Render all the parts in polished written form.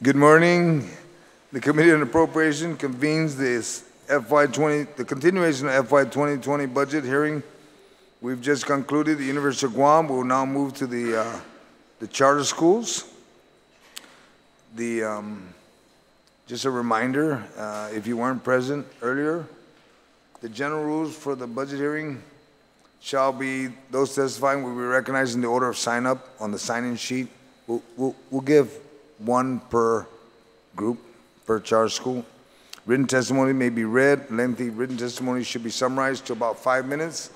Good morning. The Committee on Appropriation convenes the continuation of FY 2020 budget hearing. We've just concluded the University of Guam. We'll now move to the charter schools. Just a reminder, if you weren't present earlier, the general rules for the budget hearing shall be those testifying will be recognized in the order of sign up on the sign-in sheet. We'll give one per group, per charter school. Written testimony may be read. Lengthy written testimony should be summarized to about 5 minutes.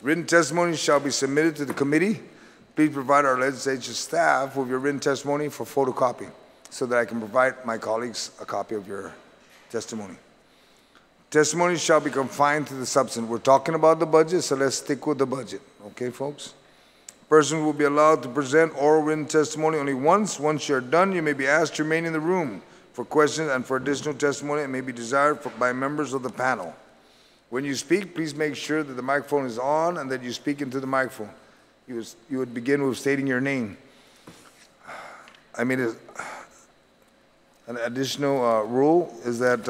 Written testimony shall be submitted to the committee. Please provide our legislature staff with your written testimony for photocopy so that I can provide my colleagues a copy of your testimony. Testimony shall be confined to the substance. We're talking about the budget, so let's stick with the budget. Okay, folks? Person will be allowed to present oral written testimony only once. Once you're done, you may be asked to remain in the room for questions and for additional testimony. It may be desired by members of the panel. When you speak, please make sure that the microphone is on and that you speak into the microphone. You would begin with stating your name. I mean, an additional rule is that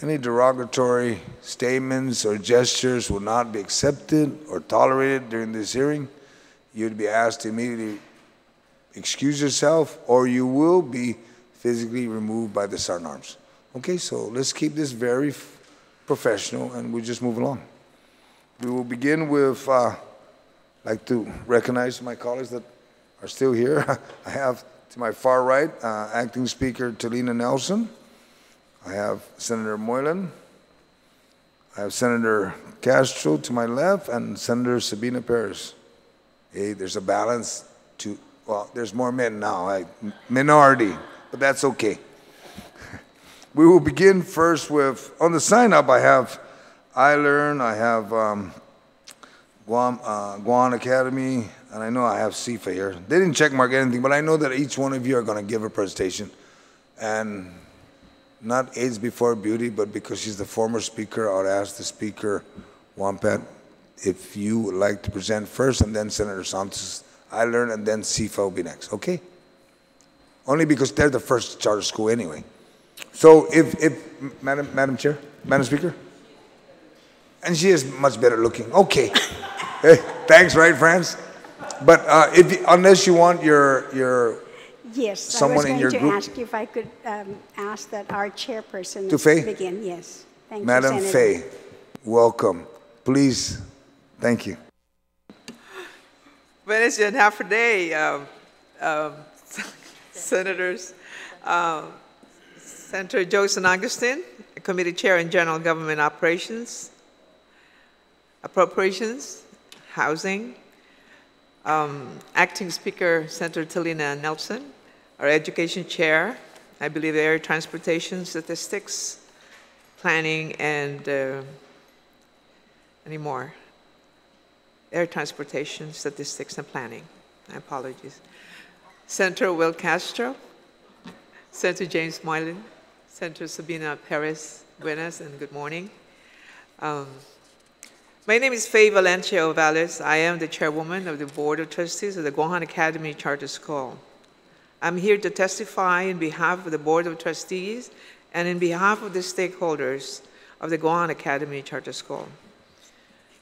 any derogatory statements or gestures will not be accepted or tolerated during this hearing. You'd be asked to immediately excuse yourself or you will be physically removed by the sergeant arms. Okay, so let's keep this very professional and we'll just move along. We will begin with, I'd like to recognize my colleagues that are still here. I have to my far right, Acting Speaker Talina Nelson. I have Senator Moylan. I have Senator Castro to my left and Senator Sabina Perez. Hey, there's a balance to, well, there's more men now, minority, but that's okay. We will begin first with, on the sign-up, I have iLearn, I have Gohan Academy, and I know I have Sefa here. They didn't check mark anything, but I know that each one of you are going to give a presentation. And not age before beauty, but because she's the former speaker, I would ask the speaker, Wampat, if you would like to present first, and then Senator Santos, iLearn, and then Sefa will be next, okay? Only because they're the first charter school anyway. So if Madam Chair, Madam Speaker, and she is much better looking, okay. Hey, thanks, right, France? But unless you want your yes, someone in your group. I was going to ask you if I could ask that our chairperson to begin. Yes, thank Madam you, Senator. Fay, welcome. Please, thank you. Well, it's just half a day, Senators. Senator Joseph Agustin, Committee Chair in General Government Operations, Appropriations, Housing. Acting Speaker Senator Talina Nelson, our Education Chair, I believe Air Transportation, Statistics, Planning, and any more? Air Transportation, Statistics, and Planning. My apologies. Senator Will Castro, Senator James Moylan, Senator Sabina Perez Buenas, and good morning. My name is Faye Valencia Ovales. I am the chairwoman of the Board of Trustees of the Gohan Academy Charter School. I'm here to testify on behalf of the Board of Trustees and in behalf of the stakeholders of the Gohan Academy Charter School.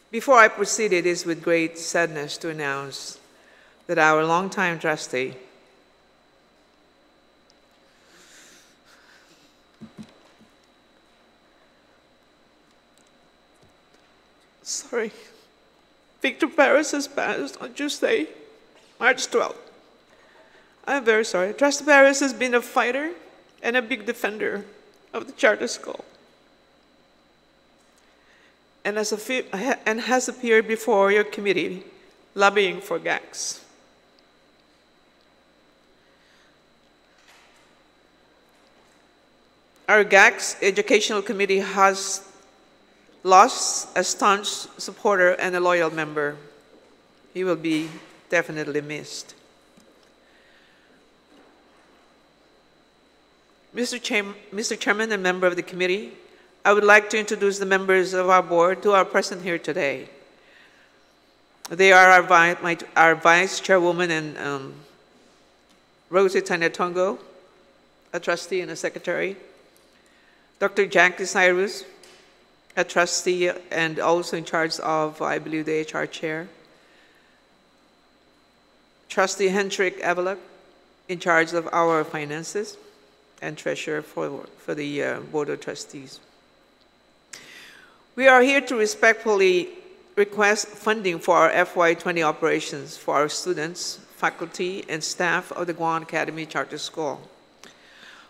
Before I proceed, it is with great sadness to announce that our longtime trustee, Victor Perez has passed on Tuesday, March 12th. I'm very sorry. Trustee Perez has been a fighter and a big defender of the charter school and has appeared before your committee lobbying for GACs. Our GACs Educational Committee has lost a staunch supporter and a loyal member. He will be definitely missed. Mr. Chairman and member of the committee, I would like to introduce the members of our board who are present here today. They are our Vice Chairwoman and Rosie Tanetongo, a trustee and a secretary. Dr. Jackie Cyrus, a trustee and also in charge of, I believe, the HR chair. Trustee Hendrik Eveluk, in charge of our finances and treasurer for the Board of Trustees. We are here to respectfully request funding for our FY20 operations for our students, faculty, and staff of the Gohan Academy Charter School.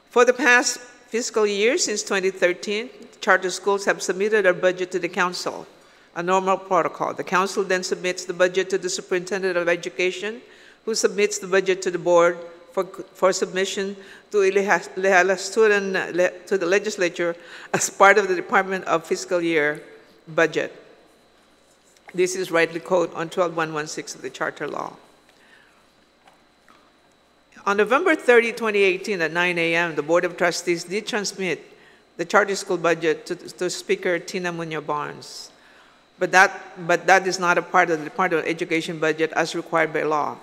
For the past fiscal year, since 2013, charter schools have submitted a budget to the council, a normal protocol. The council then submits the budget to the superintendent of education, who submits the budget to the board for submission to the legislature as part of the Department of Fiscal Year budget. This is rightly quoted on 12.116 of the Charter Law. On November 30, 2018 at 9 a.m., the Board of Trustees did transmit the charter school budget to Speaker Tina Muñoz Barnes. But that is not a part of the Department of Education budget as required by law.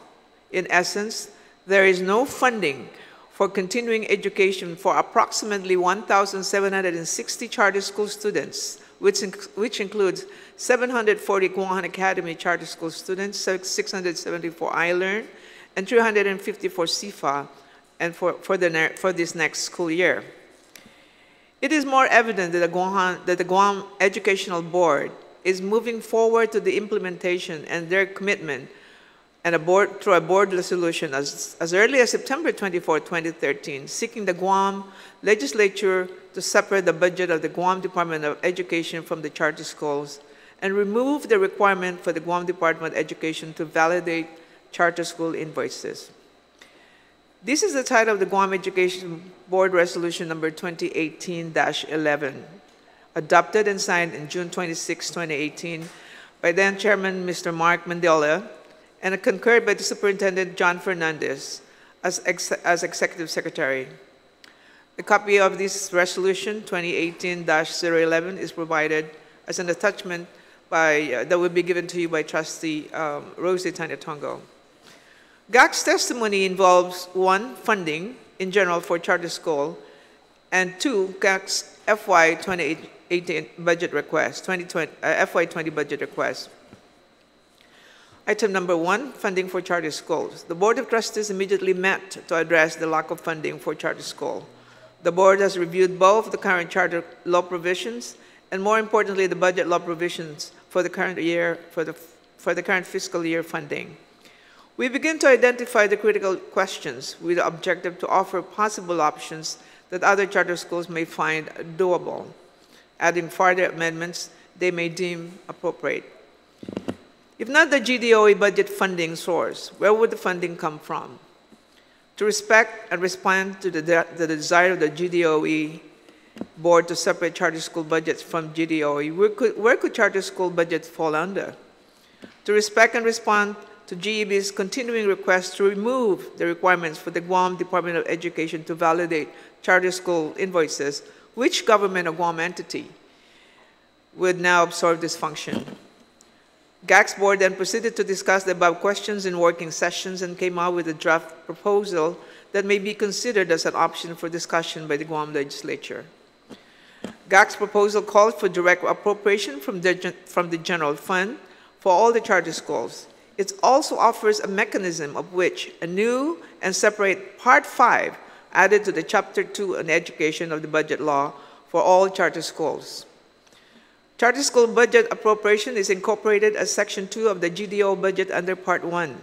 In essence, there is no funding for continuing education for approximately 1,760 charter school students, which includes 740 Gohan Academy charter school students, 674 iLearn, and 354 Sefa, and for this next school year. It is more evident that the Gohan Educational Board is moving forward to the implementation and their commitment and through a board resolution as early as September 24, 2013, seeking the Guam legislature to separate the budget of the Guam Department of Education from the charter schools and remove the requirement for the Guam Department of Education to validate charter school invoices. This is the title of the Guam Education Board Resolution number 2018-11, adopted and signed in June 26, 2018 by then Chairman Mr. Mark Mandela and concurred by the Superintendent John Fernandez as Executive Secretary. A copy of this resolution 2018-011 is provided as an attachment that will be given to you by Trustee Rosie Tanya-Tongo. GAC's testimony involves 1, funding in general for charter school, and 2, GAC's FY 2018 budget request, FY 20 budget request. Item number 1, funding for charter schools. The Board of Trustees immediately met to address the lack of funding for charter school. The board has reviewed both the current charter law provisions and, more importantly, the budget law provisions for the current year, for the current fiscal year funding. We begin to identify the critical questions with the objective to offer possible options that other charter schools may find doable, adding further amendments they may deem appropriate. If not the GDOE budget funding source, where would the funding come from? To respect and respond to the desire of the GDOE board to separate charter school budgets from GDOE, where could charter school budgets fall under? To respect and respond to GEB's continuing request to remove the requirements for the Guam Department of Education to validate charter school invoices, which government or Guam entity would now absorb this function? GAC's board then proceeded to discuss the above questions in working sessions and came out with a draft proposal that may be considered as an option for discussion by the Guam legislature. GAC's proposal called for direct appropriation from the general fund for all the charter schools. It also offers a mechanism of which a new and separate Part 5 added to the Chapter 2 on education of the budget law for all charter schools. Charter school budget appropriation is incorporated as Section 2 of the GDO budget under Part 1.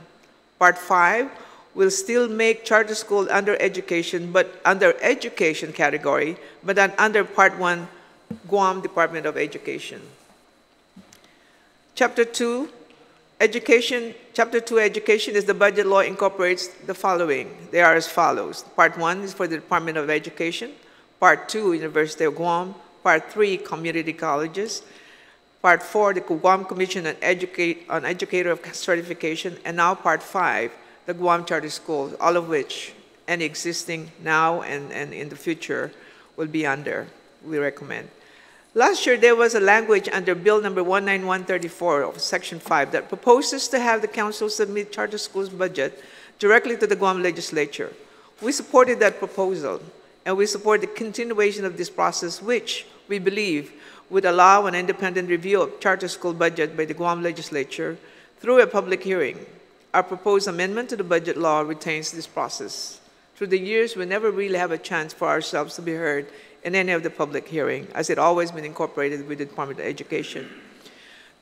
Part 5 will still make charter school under education category, but under Part 1 Guam Department of Education. Chapter 2 Education is the budget law incorporates the following. They are as follows. Part 1 is for the Department of Education. Part 2, University of Guam. Part 3, community colleges. Part 4, the Guam Commission on Educator of Certification. And now Part 5, the Guam Charter Schools, all of which, any existing now and in the future, will be under, we recommend. Last year, there was a language under Bill number 19134 of Section 5 that proposes to have the council submit charter schools budget directly to the Guam legislature. We supported that proposal, and we support the continuation of this process, which we believe would allow an independent review of charter school budget by the Guam legislature through a public hearing. Our proposed amendment to the budget law retains this process. Through the years, we never really have a chance for ourselves to be heard in any of the public hearing, as it always been incorporated with the Department of Education.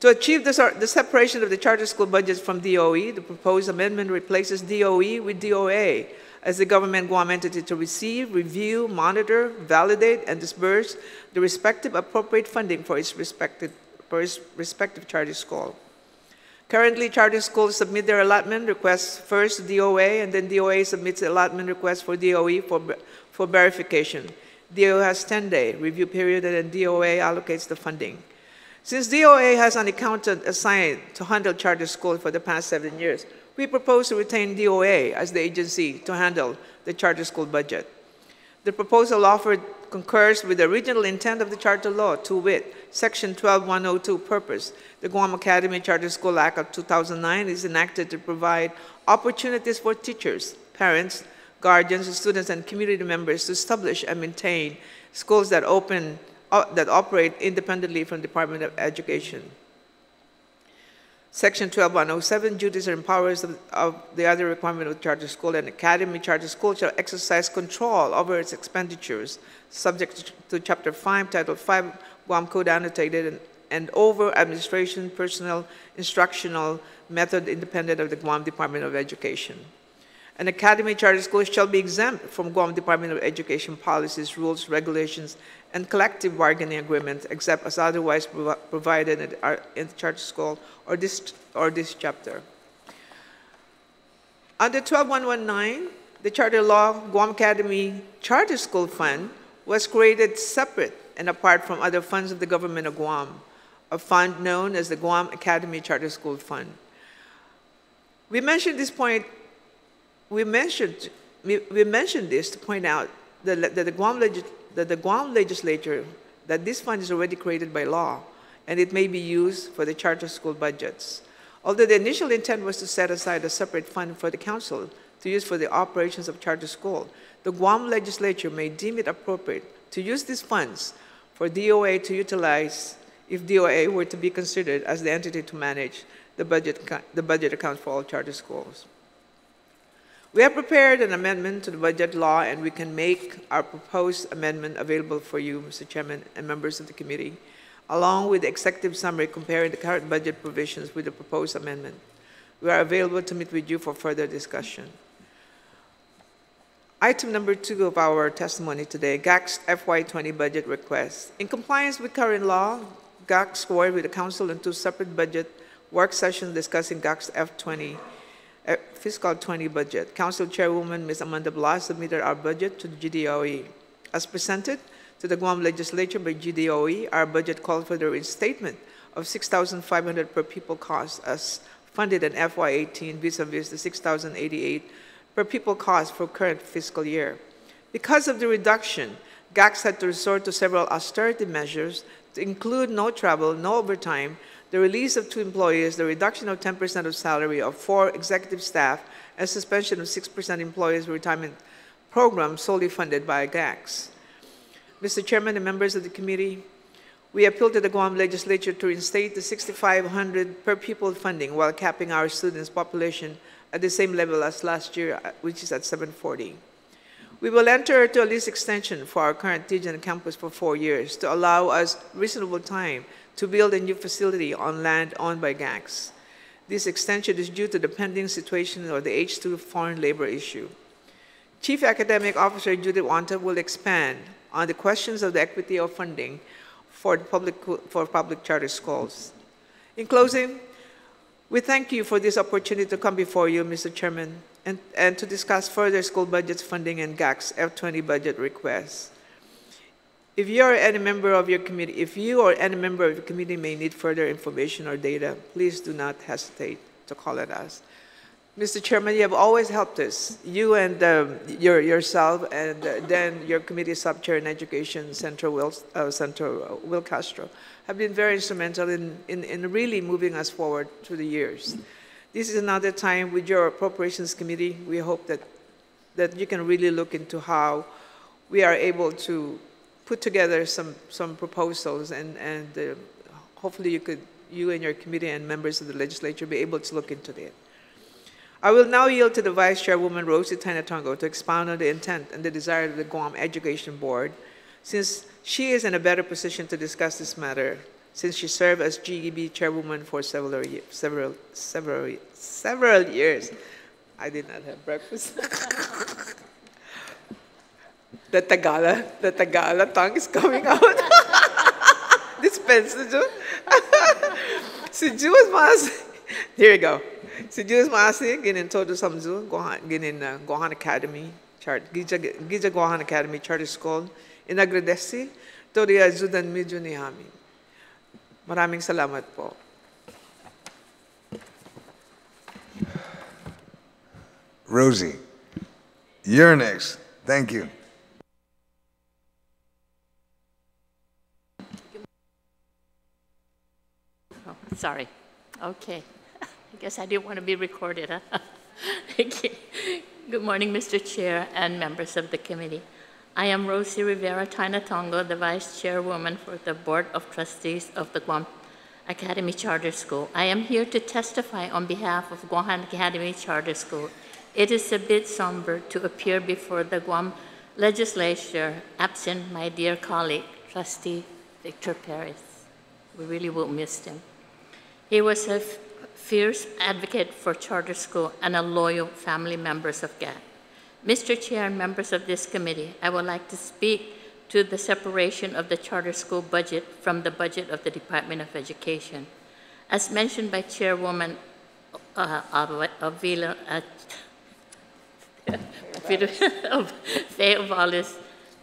To achieve the separation of the charter school budgets from DOE, the proposed amendment replaces DOE with DOA as the government Guam entity to receive, review, monitor, validate, and disburse the respective appropriate funding for its respective charter school. Currently, charter schools submit their allotment requests first to DOA, and then DOA submits the allotment request for DOE for verification. DOE has 10-day review period, and then DOA allocates the funding. Since DOA has an accountant assigned to handle charter schools for the past 7 years, we propose to retain DOA as the agency to handle the charter school budget. The proposal offered concurs with the original intent of the charter law, to wit, Section 12102 purpose. The Gohan Academy Charter School Act of 2009 is enacted to provide opportunities for teachers, parents, guardians, students, and community members to establish and maintain schools that operate independently from the Department of Education. Section 12107, duties and powers of the other requirement of the charter school and academy charter school shall exercise control over its expenditures, subject to Chapter 5, Title 5, Guam Code annotated, and over administration, personnel, instructional method independent of the Guam Department of Education. An academy charter school shall be exempt from Guam Department of Education policies, rules, regulations, and collective bargaining agreements, except as otherwise provided in the charter school or this chapter. Under 12119, the charter law, Guam Academy Charter School Fund was created separate and apart from other funds of the government of Guam, a fund known as the Guam Academy Charter School Fund. We mentioned this point. We mentioned this to point out that the Guam legislature, that this fund is already created by law, and it may be used for the charter school budgets. Although the initial intent was to set aside a separate fund for the council to use for the operations of charter school, the Guam legislature may deem it appropriate to use these funds for DOA to utilize if DOA were to be considered as the entity to manage the budget account for all charter schools. We have prepared an amendment to the budget law, and we can make our proposed amendment available for you, Mr. Chairman, and members of the committee, along with the executive summary comparing the current budget provisions with the proposed amendment. We are available to meet with you for further discussion. Item number 2 of our testimony today, GAC's FY20 budget request. In compliance with current law, GAC scored with the council on 2 separate budget work sessions discussing GAC's fiscal 20 budget. Council Chairwoman Ms. Amanda Blas submitted our budget to the GDOE. As presented to the Guam legislature by GDOE, our budget called for the reinstatement of $6,500 per pupil cost as funded in FY18 vis-a-vis the $6,088 per pupil cost for current fiscal year. Because of the reduction, GACs had to resort to several austerity measures to include no travel, no overtime, the release of 2 employees, the reduction of 10% of salary of 4 executive staff, and suspension of 6% employees' retirement program solely funded by GACs. Mr. Chairman and members of the committee, we appeal to the Guam legislature to reinstate the $6,500 per pupil funding while capping our students' population at the same level as last year, which is at 740. We will enter into a lease extension for our current Tijan campus for 4 years to allow us reasonable time to build a new facility on land owned by GACs. This extension is due to the pending situation or the H-2 foreign labor issue. Chief Academic Officer Judith Wanta will expand on the questions of the equity of funding for public charter schools. In closing, we thank you for this opportunity to come before you, Mr. Chairman, and to discuss further school budgets funding and GAC's F20 budget requests. If you or any member of your committee, may need further information or data, please do not hesitate to call at us. Mr. Chairman, you have always helped us. You and yourself, and then your committee sub-chair in education, Senator Will Castro, have been very instrumental in really moving us forward through the years. This is another time with your appropriations committee. We hope that you can really look into how we are able to put together some proposals, and hopefully you and your committee and members of the legislature be able to look into that. I will now yield to the Vice Chairwoman, Rosie Tainatongo, to expound on the intent and the desire of the Guam Education Board, since she is in a better position to discuss this matter, since she served as GEB Chairwoman for several years. I did not have breakfast. The Tagala tongue is coming out. Dispensa, Jo. Si Jules Mas. Here we go. Si Jules Masi, ginin todo samzu, ginin Gohan Academy, Gija Gohan Academy Charter School, inagradesi, todo ajudan medyo ni amin. Maraming salamat po. Rosie, you're next. Thank you. Oh, sorry. Okay. I guess I didn't want to be recorded, huh? Okay. Good morning, Mr. Chair and members of the committee. I am Rosie Rivera Tainatongo, the Vice Chairwoman for the Board of Trustees of the Guam Academy Charter School. I am here to testify on behalf of Gohan Academy Charter School. It is a bit somber to appear before the Guam legislature, absent my dear colleague, Trustee Victor Perez. We really will miss him. He was a fierce advocate for charter school and a loyal family member of GAC. Mr. Chair and members of this committee, I would like to speak to the separation of the charter school budget from the budget of the Department of Education. As mentioned by Chairwoman Feovalis,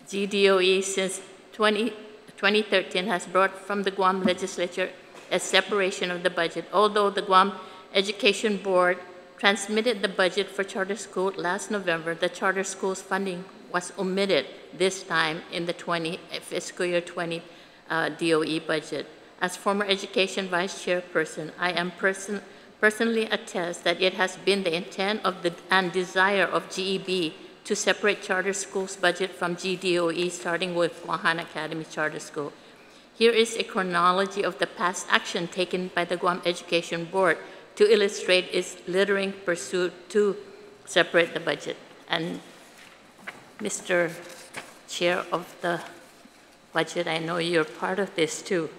GDOE since 2013 has brought from the Guam legislature a separation of the budget. Although the Guam Education Board transmitted the budget for charter school last November, the charter school's funding was omitted this time in the fiscal year 20 DOE budget. As former education vice chairperson, I am personally attest that it has been the intent of and desire of GEB to separate charter schools budget from GDOE, starting with Gohan Academy Charter School. Here is a chronology of the past action taken by the Guam Education Board to illustrate its littering pursuit to separate the budget. And Mr. Chair of the Budget, I know you're part of this too.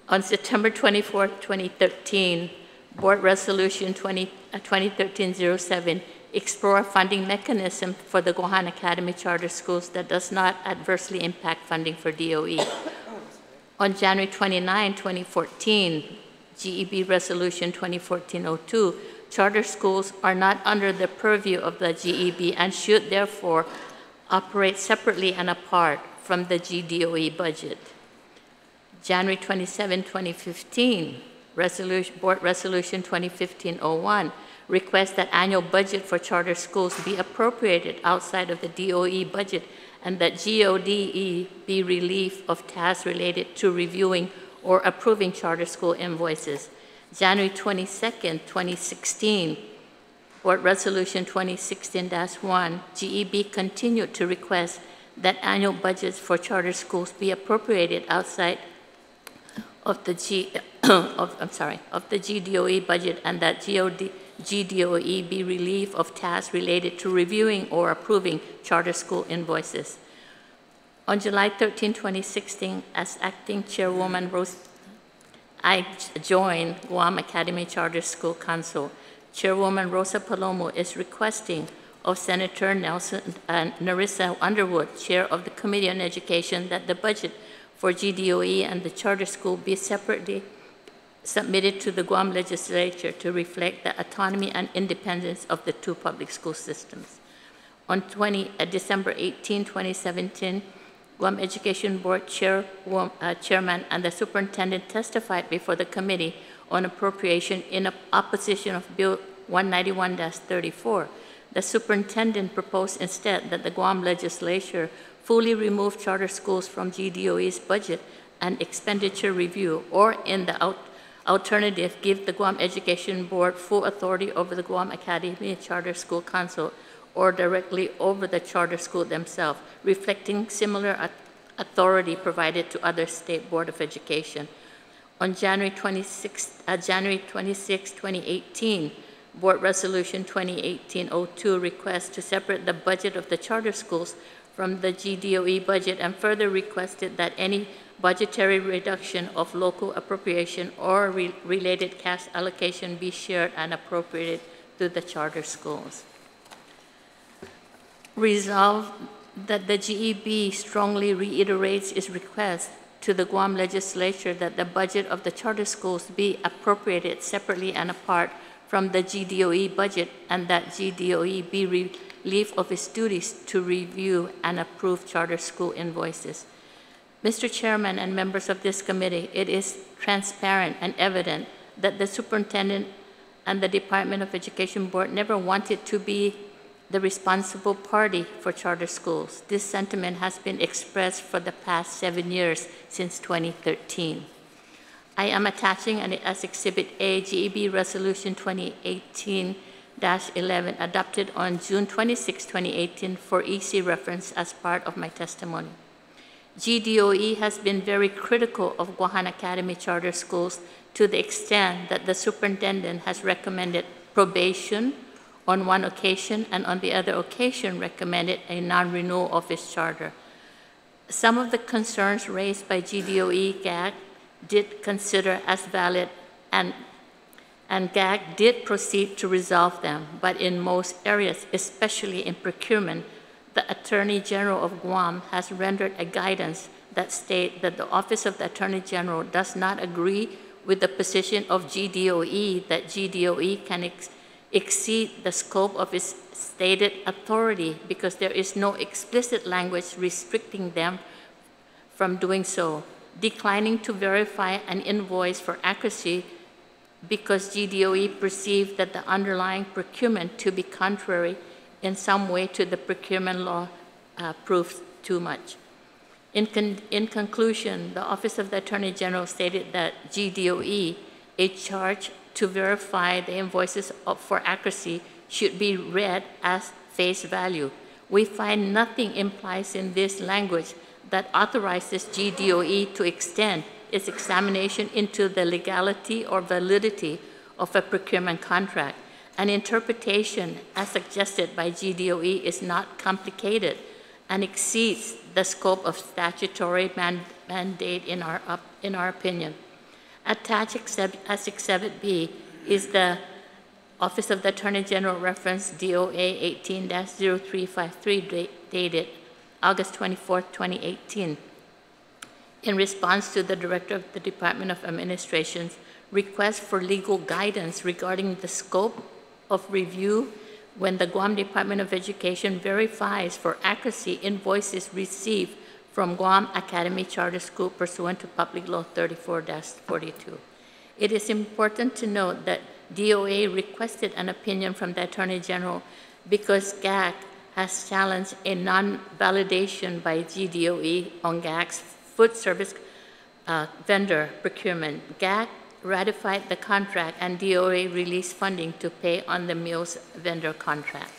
On September 24, 2013, Board Resolution 2013-07 explore a funding mechanism for the Gohan Academy Charter Schools that does not adversely impact funding for DOE. On January 29, 2014, GEB Resolution 2014-02, charter schools are not under the purview of the GEB and should therefore operate separately and apart from the GDOE budget. January 27, 2015, Board Resolution 2015-01 requests that annual budget for charter schools be appropriated outside of the DOE budget and that GODE be relief of tasks related to reviewing or approving charter school invoices. January 22nd, 2016, Board Resolution 2016-1, GEB continued to request that annual budgets for charter schools be appropriated outside of the GDOE budget and that GDOE be relief of tasks related to reviewing or approving charter school invoices. On July 13, 2016, as acting chairwoman, I joined Guam Academy Charter School Council. Chairwoman Rosa Palomo is requesting of Senator Nelson and Narissa Underwood, chair of the Committee on Education, that the budget for GDOE and the charter school be separately submitted to the Guam legislature to reflect the autonomy and independence of the two public school systems. On December 18, 2017, Guam Education Board Chairman and the Superintendent testified before the Committee on Appropriation in opposition of Bill 191-34. The Superintendent proposed instead that the Guam legislature fully remove charter schools from GDOE's budget and expenditure review, or in the alternative, give the Guam Education Board full authority over the Guam Academy Charter School Council, or directly over the charter school themselves, reflecting similar authority provided to other state board of education. On January 26, 2018, Board Resolution 2018-02 requests to separate the budget of the charter schools from the GDOE budget, and further requested that any budgetary reduction of local appropriation or related cash allocation be shared and appropriated to the charter schools. Resolved that the GEB strongly reiterates its request to the Guam legislature that the budget of the charter schools be appropriated separately and apart from the GDOE budget, and that GDOE be relieved of its duties to review and approve charter school invoices. Mr. Chairman and members of this committee, it is transparent and evident that the superintendent and the Department of Education Board never wanted to be the responsible party for charter schools. This sentiment has been expressed for the past 7 years, since 2013. I am attaching as Exhibit A, GEB Resolution 2018-11, adopted on June 26, 2018, for easy reference as part of my testimony. GDOE has been very critical of Gohan Academy charter schools to the extent that the superintendent has recommended probation on one occasion, and on the other occasion recommended a non-renewal of its charter. Some of the concerns raised by GDOE GAC did consider as valid, and GAC did proceed to resolve them, but in most areas, especially in procurement, the Attorney General of Guam has rendered a guidance that states that the Office of the Attorney General does not agree with the position of GDOE that GDOE can exceed the scope of its stated authority because there is no explicit language restricting them from doing so, declining to verify an invoice for accuracy because GDOE perceived that the underlying procurement to be contrary in some way to the procurement law proves too much. In conclusion, the Office of the Attorney General stated that GDOE, a charge to verify the invoices for accuracy, should be read as face value. We find nothing implies in this language that authorizes GDOE to extend its examination into the legality or validity of a procurement contract. An interpretation, as suggested by GDOE, is not complicated and exceeds the scope of statutory mandate in our opinion. Attached as Exhibit B is the Office of the Attorney General reference DOA 18-0353 dated August 24, 2018. In response to the Director of the Department of Administration's request for legal guidance regarding the scope of review when the Guam Department of Education verifies for accuracy invoices received from Gohan Academy Charter School pursuant to Public Law 34-42. It is important to note that DOA requested an opinion from the Attorney General because GAC has challenged a non-validation by GDOE on GAC's food service vendor procurement. GAC ratified the contract and DOA released funding to pay on the meals vendor contract.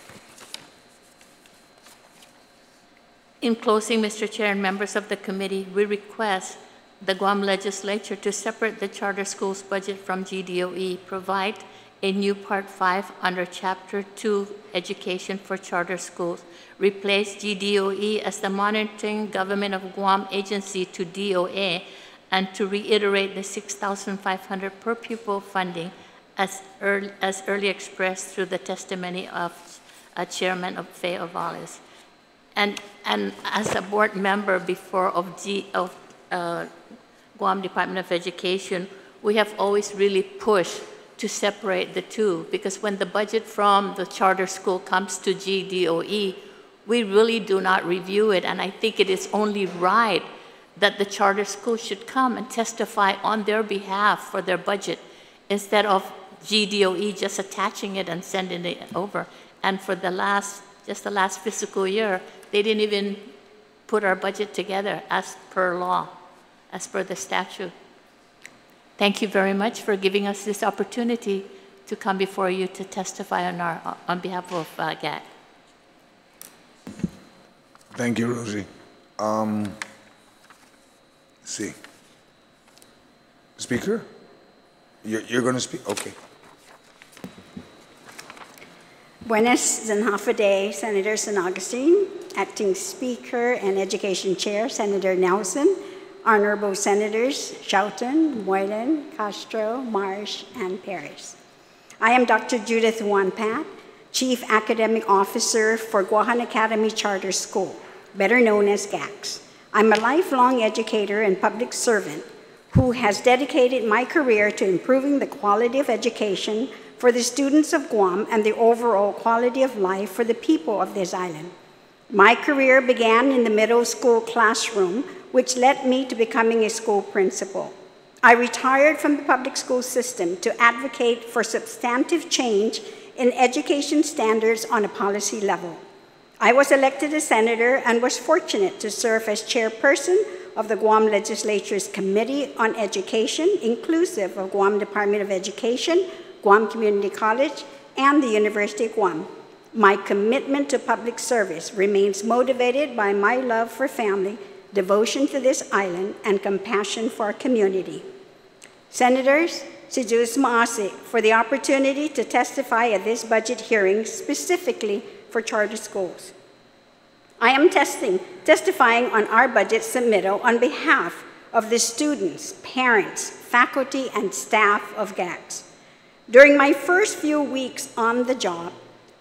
In closing, Mr. Chair and members of the committee, we request the Guam legislature to separate the charter schools budget from GDOE, provide a new Part 5 under Chapter 2, Education for Charter Schools, replace GDOE as the monitoring government of Guam agency to DOA, and to reiterate the $6,500 per pupil funding as early expressed through the testimony of Chairman of Fay Ovales. And as a board member before of Guam Department of Education, we have always really pushed to separate the two, because when the budget from the charter school comes to GDOE, we really do not review it, and I think it is only right that the charter school should come and testify on their behalf for their budget instead of GDOE just attaching it and sending it over. And for the last fiscal year, they didn't even put our budget together as per law, as per the statute. Thank you very much for giving us this opportunity to come before you to testify on behalf of GAC. Thank you, Rosie. Let's see. Speaker? You're going to speak? Okay. Buenas and half a day, Senator San Agustin, Acting Speaker and Education Chair, Senator Nelson, Honorable Senators Shelton, Moylan, Castro, Marsh, and Paris. I am Dr. Judith Wanpat, Chief Academic Officer for Gohan Academy Charter School, better known as GACS. I'm a lifelong educator and public servant who has dedicated my career to improving the quality of education for the students of Guam and the overall quality of life for the people of this island. My career began in the middle school classroom, which led me to becoming a school principal. I retired from the public school system to advocate for substantive change in education standards on a policy level. I was elected a senator and was fortunate to serve as chairperson of the Guam Legislature's Committee on Education, inclusive of Guam Department of Education, Guam Community College, and the University of Guam. My commitment to public service remains motivated by my love for family, devotion to this island, and compassion for our community. Senators, Sijus Maasi for the opportunity to testify at this budget hearing specifically for charter schools. I am testifying on our budget submittal on behalf of the students, parents, faculty, and staff of GACS. During my first few weeks on the job,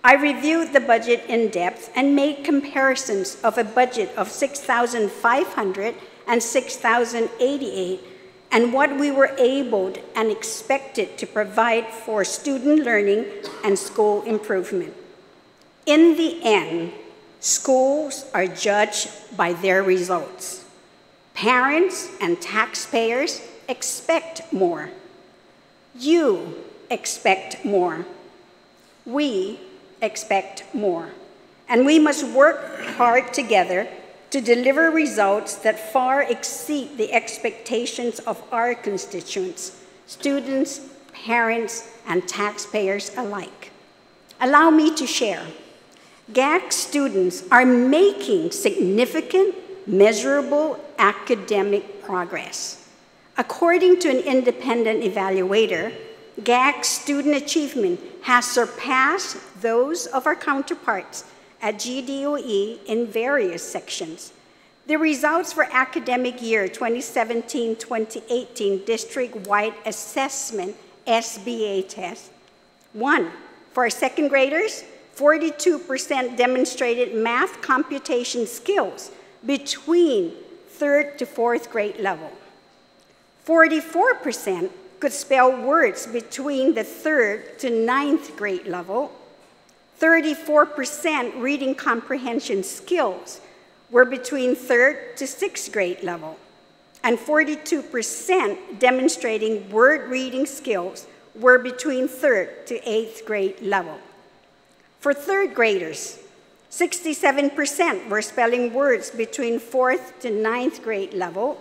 I reviewed the budget in depth and made comparisons of a budget of $6,500 and $6,088 and what we were able and expected to provide for student learning and school improvement. In the end, schools are judged by their results. Parents and taxpayers expect more. You expect more. We expect more. And we must work hard together to deliver results that far exceed the expectations of our constituents, students, parents, and taxpayers alike. Allow me to share. GAC students are making significant, measurable academic progress. According to an independent evaluator, GAC student achievement has surpassed those of our counterparts at GDOE in various sections. The results for academic year 2017-2018 district-wide assessment SBA test. 1, for our second graders, 42% demonstrated math computation skills between 3rd to 4th grade level. 44% could spell words between the 3rd to 9th grade level. 34% reading comprehension skills were between 3rd to 6th grade level. And 42% demonstrating word reading skills were between 3rd to 8th grade level. For 3rd graders, 67% were spelling words between 4th to 9th grade level.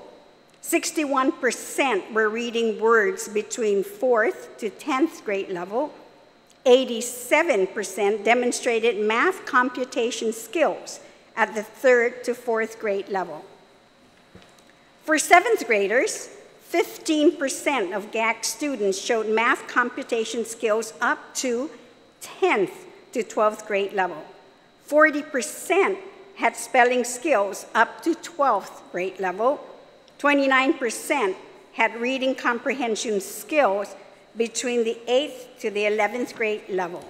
61% were reading words between 4th to 10th grade level. 87% demonstrated math computation skills at the 3rd to 4th grade level. For 7th graders, 15% of GAC students showed math computation skills up to 10th to 12th grade level. 40% had spelling skills up to 12th grade level. 29% had reading comprehension skills between the 8th to the 11th grade level.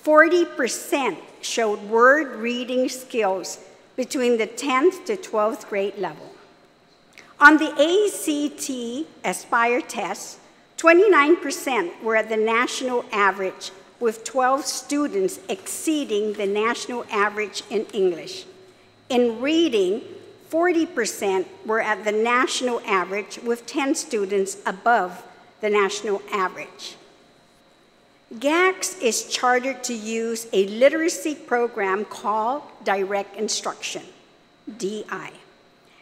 40% showed word reading skills between the 10th to 12th grade level. On the ACT Aspire test, 29% were at the national average, with 12 students exceeding the national average in English. In reading, 40% were at the national average, with 10 students above the national average. GACS is chartered to use a literacy program called Direct Instruction, DI.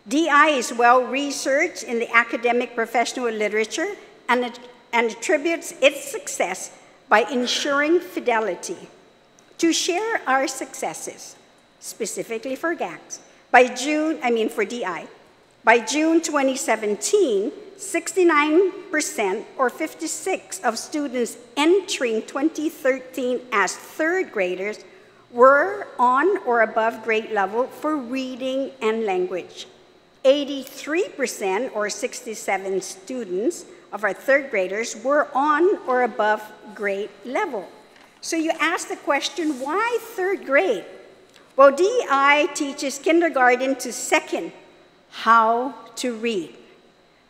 DI is well researched in the academic professional literature and attributes its success by ensuring fidelity. To share our successes, specifically for GACs. For DI. By June 2017, 69% or 56 of students entering 2013 as third graders were on or above grade level for reading and language. 83% or 67 students of our third graders were on or above grade level. So you ask the question, why third grade? Well, DI teaches kindergarten to second how to read.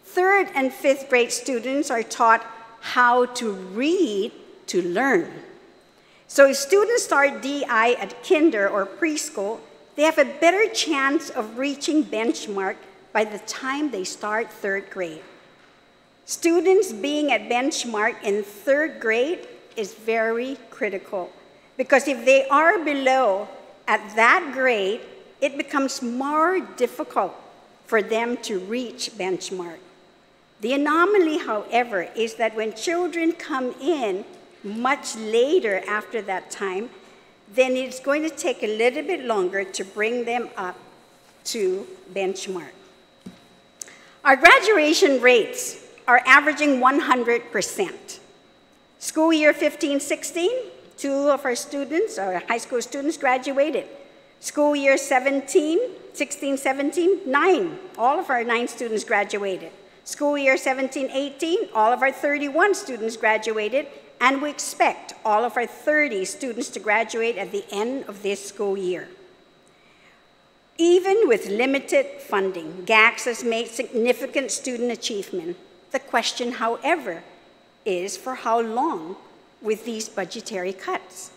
Third and fifth grade students are taught how to read to learn. So if students start DI at kinder or preschool, they have a better chance of reaching benchmark by the time they start third grade. Students being at benchmark in third grade is very critical, because if they are below at that grade, it becomes more difficult for them to reach benchmark. The anomaly, however, is that when children come in much later after that time, then it's going to take a little bit longer to bring them up to benchmark. Our graduation rates are averaging 100%. School year 15-16, 2 of our students, our high school students, graduated. School year 16-17, 9. All of our 9 students graduated. School year 17-18, all of our 31 students graduated, and we expect all of our 30 students to graduate at the end of this school year. Even with limited funding, GACS has made significant student achievement. The question, however, is for how long with these budgetary cuts?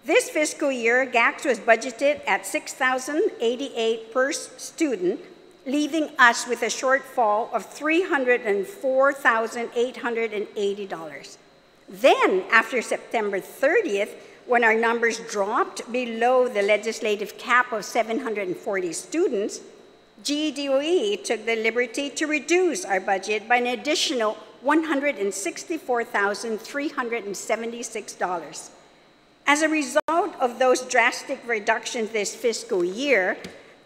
This fiscal year, GACS was budgeted at $6,088 per student, leaving us with a shortfall of $304,880. Then, after September 30th, when our numbers dropped below the legislative cap of 740 students, GDOE took the liberty to reduce our budget by an additional $164,376. As a result of those drastic reductions this fiscal year,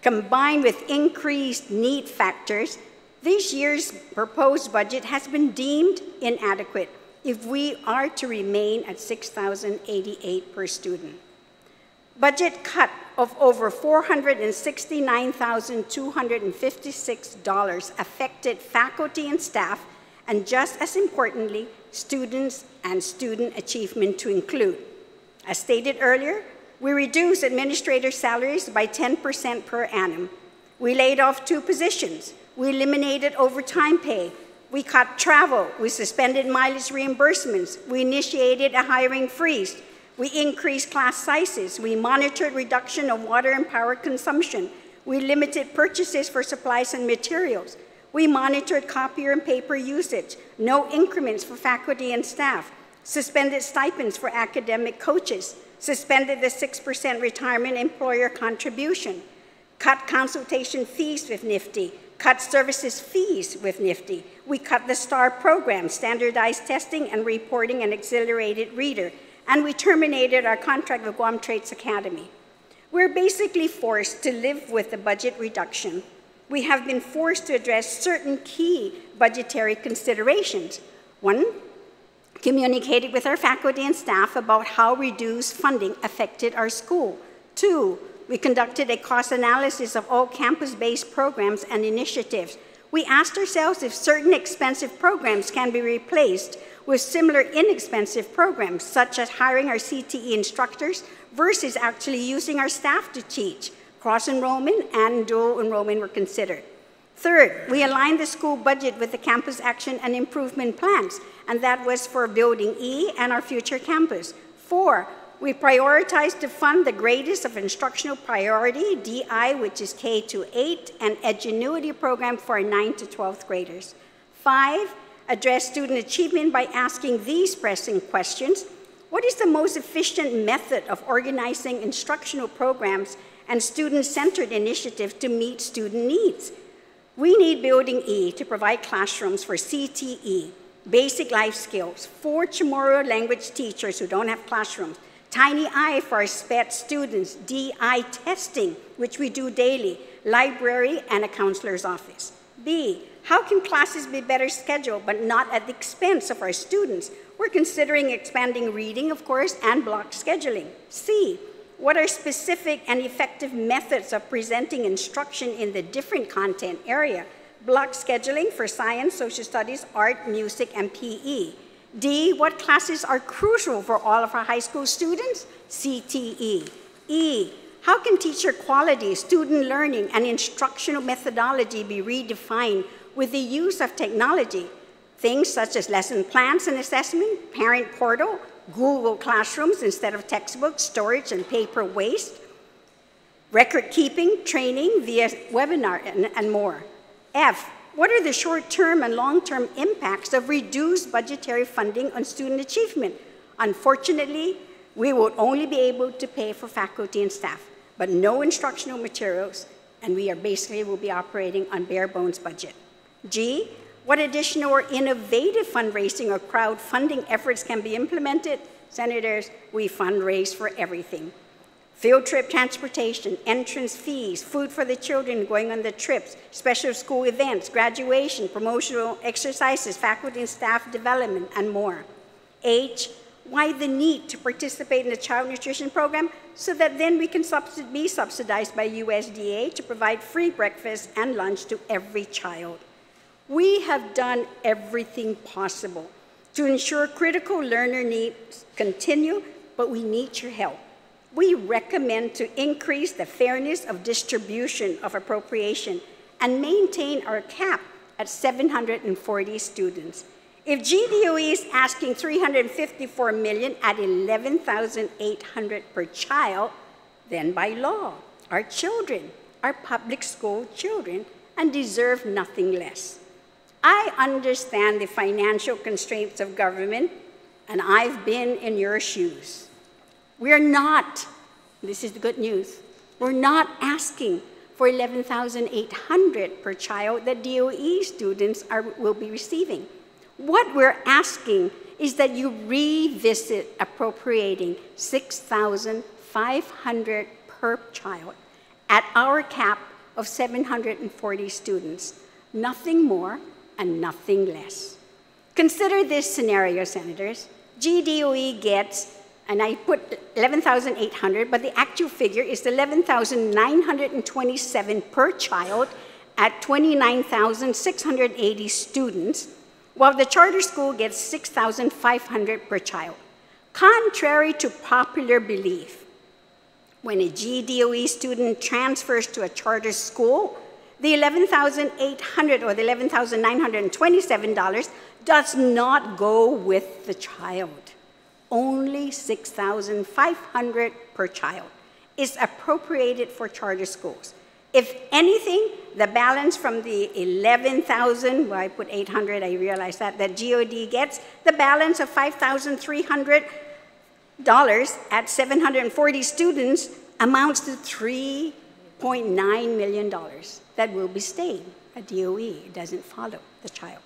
combined with increased need factors, this year's proposed budget has been deemed inadequate if we are to remain at $6,088 per student. Budget cut of over $469,256 affected faculty and staff, and just as importantly, students and student achievement to include. As stated earlier, we reduced administrator salaries by 10% per annum. We laid off 2 positions. We eliminated overtime pay. We cut travel. We suspended mileage reimbursements. We initiated a hiring freeze. We increased class sizes. We monitored reduction of water and power consumption. We limited purchases for supplies and materials. We monitored copier and paper usage. No increments for faculty and staff. Suspended stipends for academic coaches. Suspended the 6% retirement employer contribution. Cut consultation fees with NIFTY. Cut services fees with NIFTY. We cut the STAR program, standardized testing and reporting and accelerated reader. And we terminated our contract with Guam Trades Academy. We're basically forced to live with the budget reduction. We have been forced to address certain key budgetary considerations. 1, communicated with our faculty and staff about how reduced funding affected our school. 2, we conducted a cost analysis of all campus-based programs and initiatives. We asked ourselves if certain expensive programs can be replaced with similar inexpensive programs, such as hiring our CTE instructors versus actually using our staff to teach. Cross-enrollment and dual enrollment were considered. 3rd, we aligned the school budget with the campus action and improvement plans, and that was for Building E and our future campus. 4, we prioritized to fund the greatest of instructional priority, DI, which is K-8, and Edgenuity program for our 9th to 12th graders. 5, address student achievement by asking these pressing questions. What is the most efficient method of organizing instructional programs and student-centered initiatives to meet student needs? We need Building E to provide classrooms for CTE, basic life skills, for Chamorro language teachers who don't have classrooms, Tiny eye for our SPET students, DI testing, which we do daily, library, and a counselor's office. B, how can classes be better scheduled, but not at the expense of our students? We're considering expanding reading, of course, and block scheduling. C, what are specific and effective methods of presenting instruction in the different content area? Block scheduling for science, social studies, art, music, and PE. D, what classes are crucial for all of our high school students? CTE. E, how can teacher quality, student learning, and instructional methodology be redefined with the use of technology? Things such as lesson plans and assessment, parent portal, Google Classrooms instead of textbooks, storage and paper waste, record keeping, training via webinar, and more. F, what are the short-term and long-term impacts of reduced budgetary funding on student achievement? Unfortunately, we will only be able to pay for faculty and staff, but no instructional materials, and we are basically will be operating on bare bones budget. G, what additional or innovative fundraising or crowdfunding efforts can be implemented? Senators, we fundraise for everything. Field trip transportation, entrance fees, food for the children going on the trips, special school events, graduation, promotional exercises, faculty and staff development, and more. H, why the need to participate in the child nutrition program? So that then we can be subsidized by USDA to provide free breakfast and lunch to every child. We have done everything possible to ensure critical learner needs continue, but we need your help. We recommend to increase the fairness of distribution of appropriation and maintain our cap at 740 students. If GDOE is asking $354 million at $11,800 per child, then by law, our children are public school children and deserve nothing less. I understand the financial constraints of government, and I've been in your shoes. We're not, this is the good news, we're not asking for $11,800 per child that DOE students will be receiving. What we're asking is that you revisit appropriating $6,500 per child at our cap of 740 students. Nothing more and nothing less. Consider this scenario, Senators. GDOE gets, and I put 11,800, but the actual figure is 11,927 per child at 29,680 students, while the charter school gets 6,500 per child. Contrary to popular belief, when a GDOE student transfers to a charter school, the $11,800 or the $11,927 does not go with the child. Only $6,500 per child is appropriated for charter schools. If anything, the balance from the 11,000, well, I put 800, I realize that GOD gets, the balance of $5,300 at 740 students amounts to $3.9 million that will be staying at DOE. It doesn't follow the child.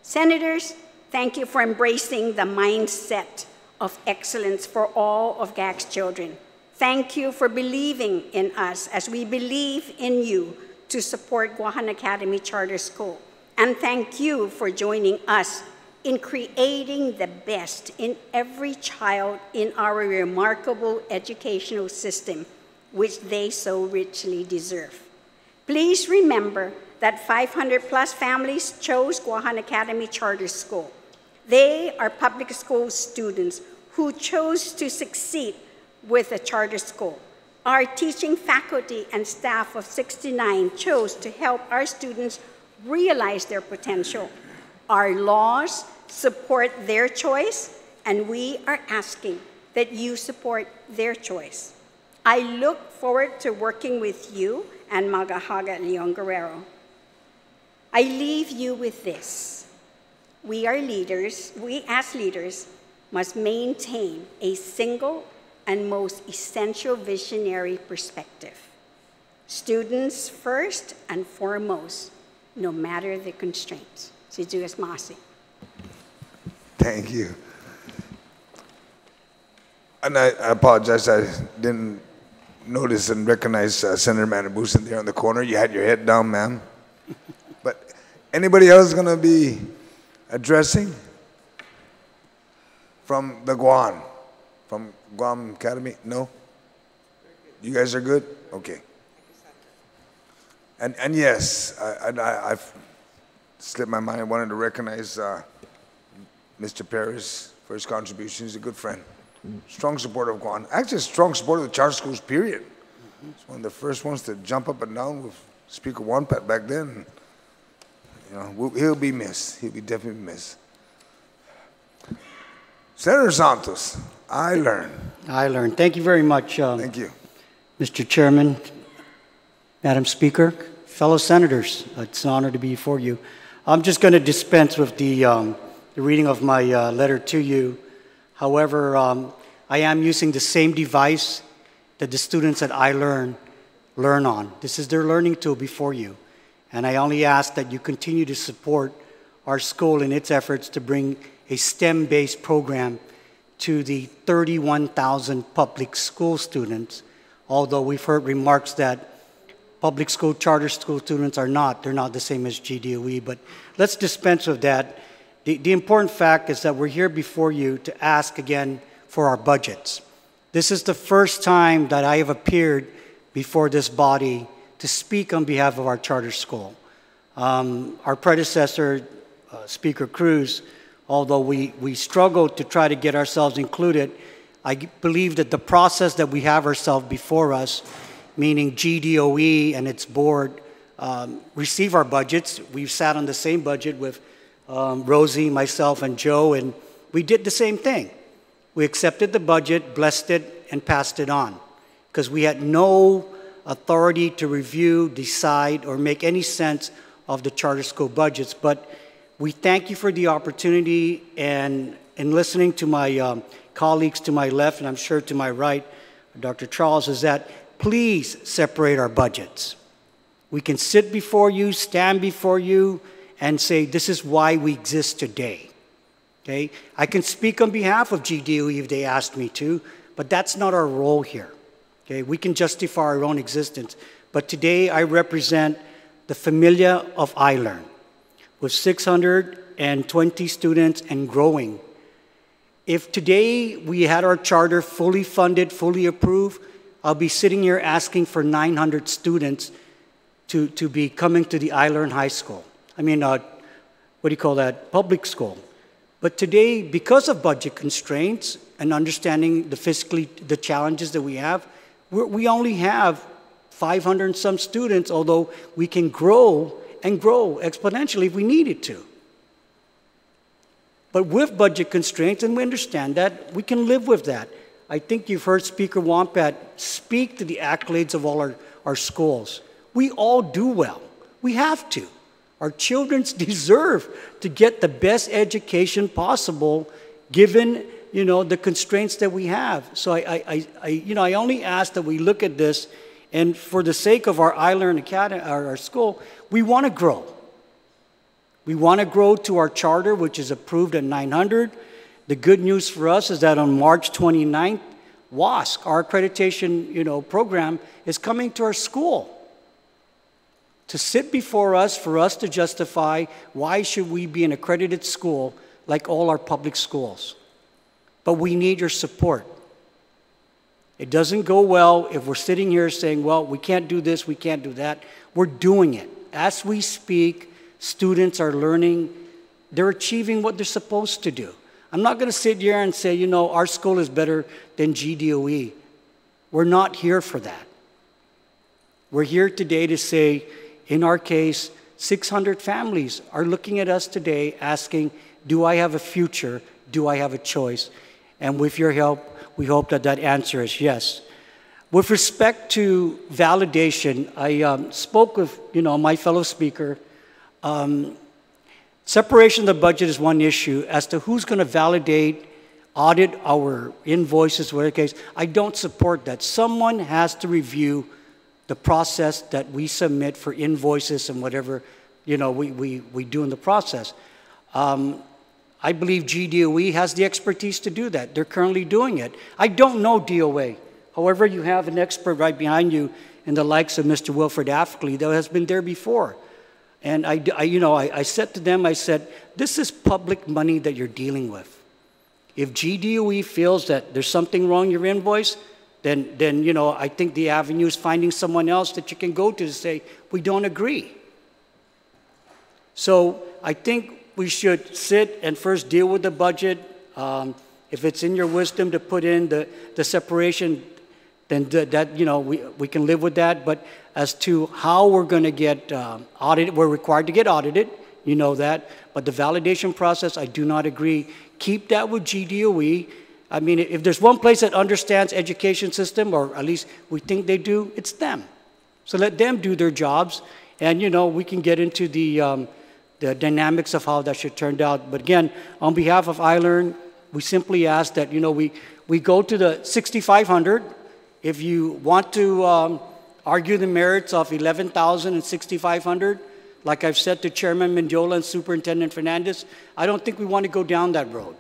Senators, thank you for embracing the mindset of excellence for all of GAC's children. Thank you for believing in us as we believe in you to support Gohan Academy Charter School. And thank you for joining us in creating the best in every child in our remarkable educational system, which they so richly deserve. Please remember that 500+ families chose Gohan Academy Charter School. They are public school students who chose to succeed with a charter school. Our teaching faculty and staff of 69 chose to help our students realize their potential. Our laws support their choice, and we are asking that you support their choice. I look forward to working with you and Magahaga Leon Guerrero. I leave you with this. We are leaders, we as leaders must maintain a single and most essential visionary perspective. Students first and foremost, no matter the constraints. Si Judas Masi. Thank you. And I apologize, I didn't notice and recognize Senator Agustin there in the corner. You had your head down, ma'am. But anybody else going to be addressing from the Gohan, from Gohan Academy? No? You guys are good? Okay. And yes, I've slipped my mind. I wanted to recognize Mr. Paris for his contribution. He's a good friend. Strong supporter of Gohan. Actually, a strong supporter of the charter schools, period. He's one of the first ones to jump up and down with Speaker Wampat back then. You know, he'll be missed. He'll be definitely missed. Senator Santos, iLearn. iLearn. Thank you very much. Thank you. Mr. Chairman, Madam Speaker, fellow senators, it's an honor to be before you. I'm just going to dispense with the reading of my letter to you. However, I am using the same device that the students at iLearn learn on. This is their learning tool before you. And I only ask that you continue to support our school in its efforts to bring a STEM-based program to the 31,000 public school students, although we've heard remarks that public school, charter school students they're not the same as GDOE, but let's dispense with that. The important fact is that we're here before you to ask again for our budgets. This is the first time that I have appeared before this body to speak on behalf of our charter school. Our predecessor, Speaker Cruz, although we struggled to try to get ourselves included, I believe that the process that we have ourselves before us, meaning GDOE and its board, receive our budgets. We've sat on the same budget with Rosie, myself, and Joe, and we did the same thing. We accepted the budget, blessed it, and passed it on because we had no authority to review, decide, or make any sense of the charter school budgets. But we thank you for the opportunity, and in listening to my colleagues to my left, and I'm sure to my right, Dr. Charles, is that please separate our budgets. We can sit before you, stand before you, and say, this is why we exist today, okay? I can speak on behalf of GDOE if they asked me to, but that's not our role here, okay? We can justify our own existence, but today I represent the familia of iLearn with 620 students and growing. If today we had our charter fully funded, fully approved, I'll be sitting here asking for 900 students to be coming to the iLearn High School. I mean, what do you call that? Public school. But today, because of budget constraints and understanding the challenges that we have, we only have 500 and some students, although we can grow and grow exponentially if we needed to. But with budget constraints, and we understand that, we can live with that. I think you've heard Speaker Wampat speak to the accolades of all our schools. We all do well. We have to. Our children deserve to get the best education possible given, the constraints that we have. So I only ask that we look at this, and for the sake of our iLearn Academy, our school, we want to grow. We want to grow to our charter, which is approved at 900. The good news for us is that on March 29th, WASC, our accreditation program, is coming to our school to sit before us, for us to justify why should we be an accredited school like all our public schools. But we need your support. It doesn't go well if we're sitting here saying, well, we can't do this, we can't do that. We're doing it. As we speak, students are learning, they're achieving what they're supposed to do. I'm not going to sit here and say, our school is better than GDOE. We're not here for that. We're here today to say, in our case, 600 families are looking at us today asking, do I have a future? Do I have a choice? And with your help, we hope that that answer is yes. With respect to validation, I spoke with my fellow speaker. Separation of the budget is one issue. As to who's going to validate, audit our invoices, whatever the case, I don't support that. Someone has to review the process that we submit for invoices and whatever we do in the process. I believe GDOE has the expertise to do that. They're currently doing it. I don't know DOA. However, you have an expert right behind you in the likes of Mr. Wilfred Affley that has been there before. And I said to them, I said, this is public money that you're dealing with. If GDOE feels that there's something wrong in your invoice, then I think the avenue is finding someone else that you can go to say, we don't agree. So I think we should sit and first deal with the budget. If it's in your wisdom to put in the separation, then we can live with that. But as to how we're going to get audited, we're required to get audited, you know that. But the validation process, I do not agree. Keep that with GDOE. I mean, if there's one place that understands education system, or at least we think they do, it's them. So let them do their jobs, and we can get into the dynamics of how that should turn out. But again, on behalf of iLearn, we simply ask that we go to the 6,500. If you want to argue the merits of 11,000 and 6,500, like I've said to Chairman Mendiola and Superintendent Fernandez, I don't think we want to go down that road.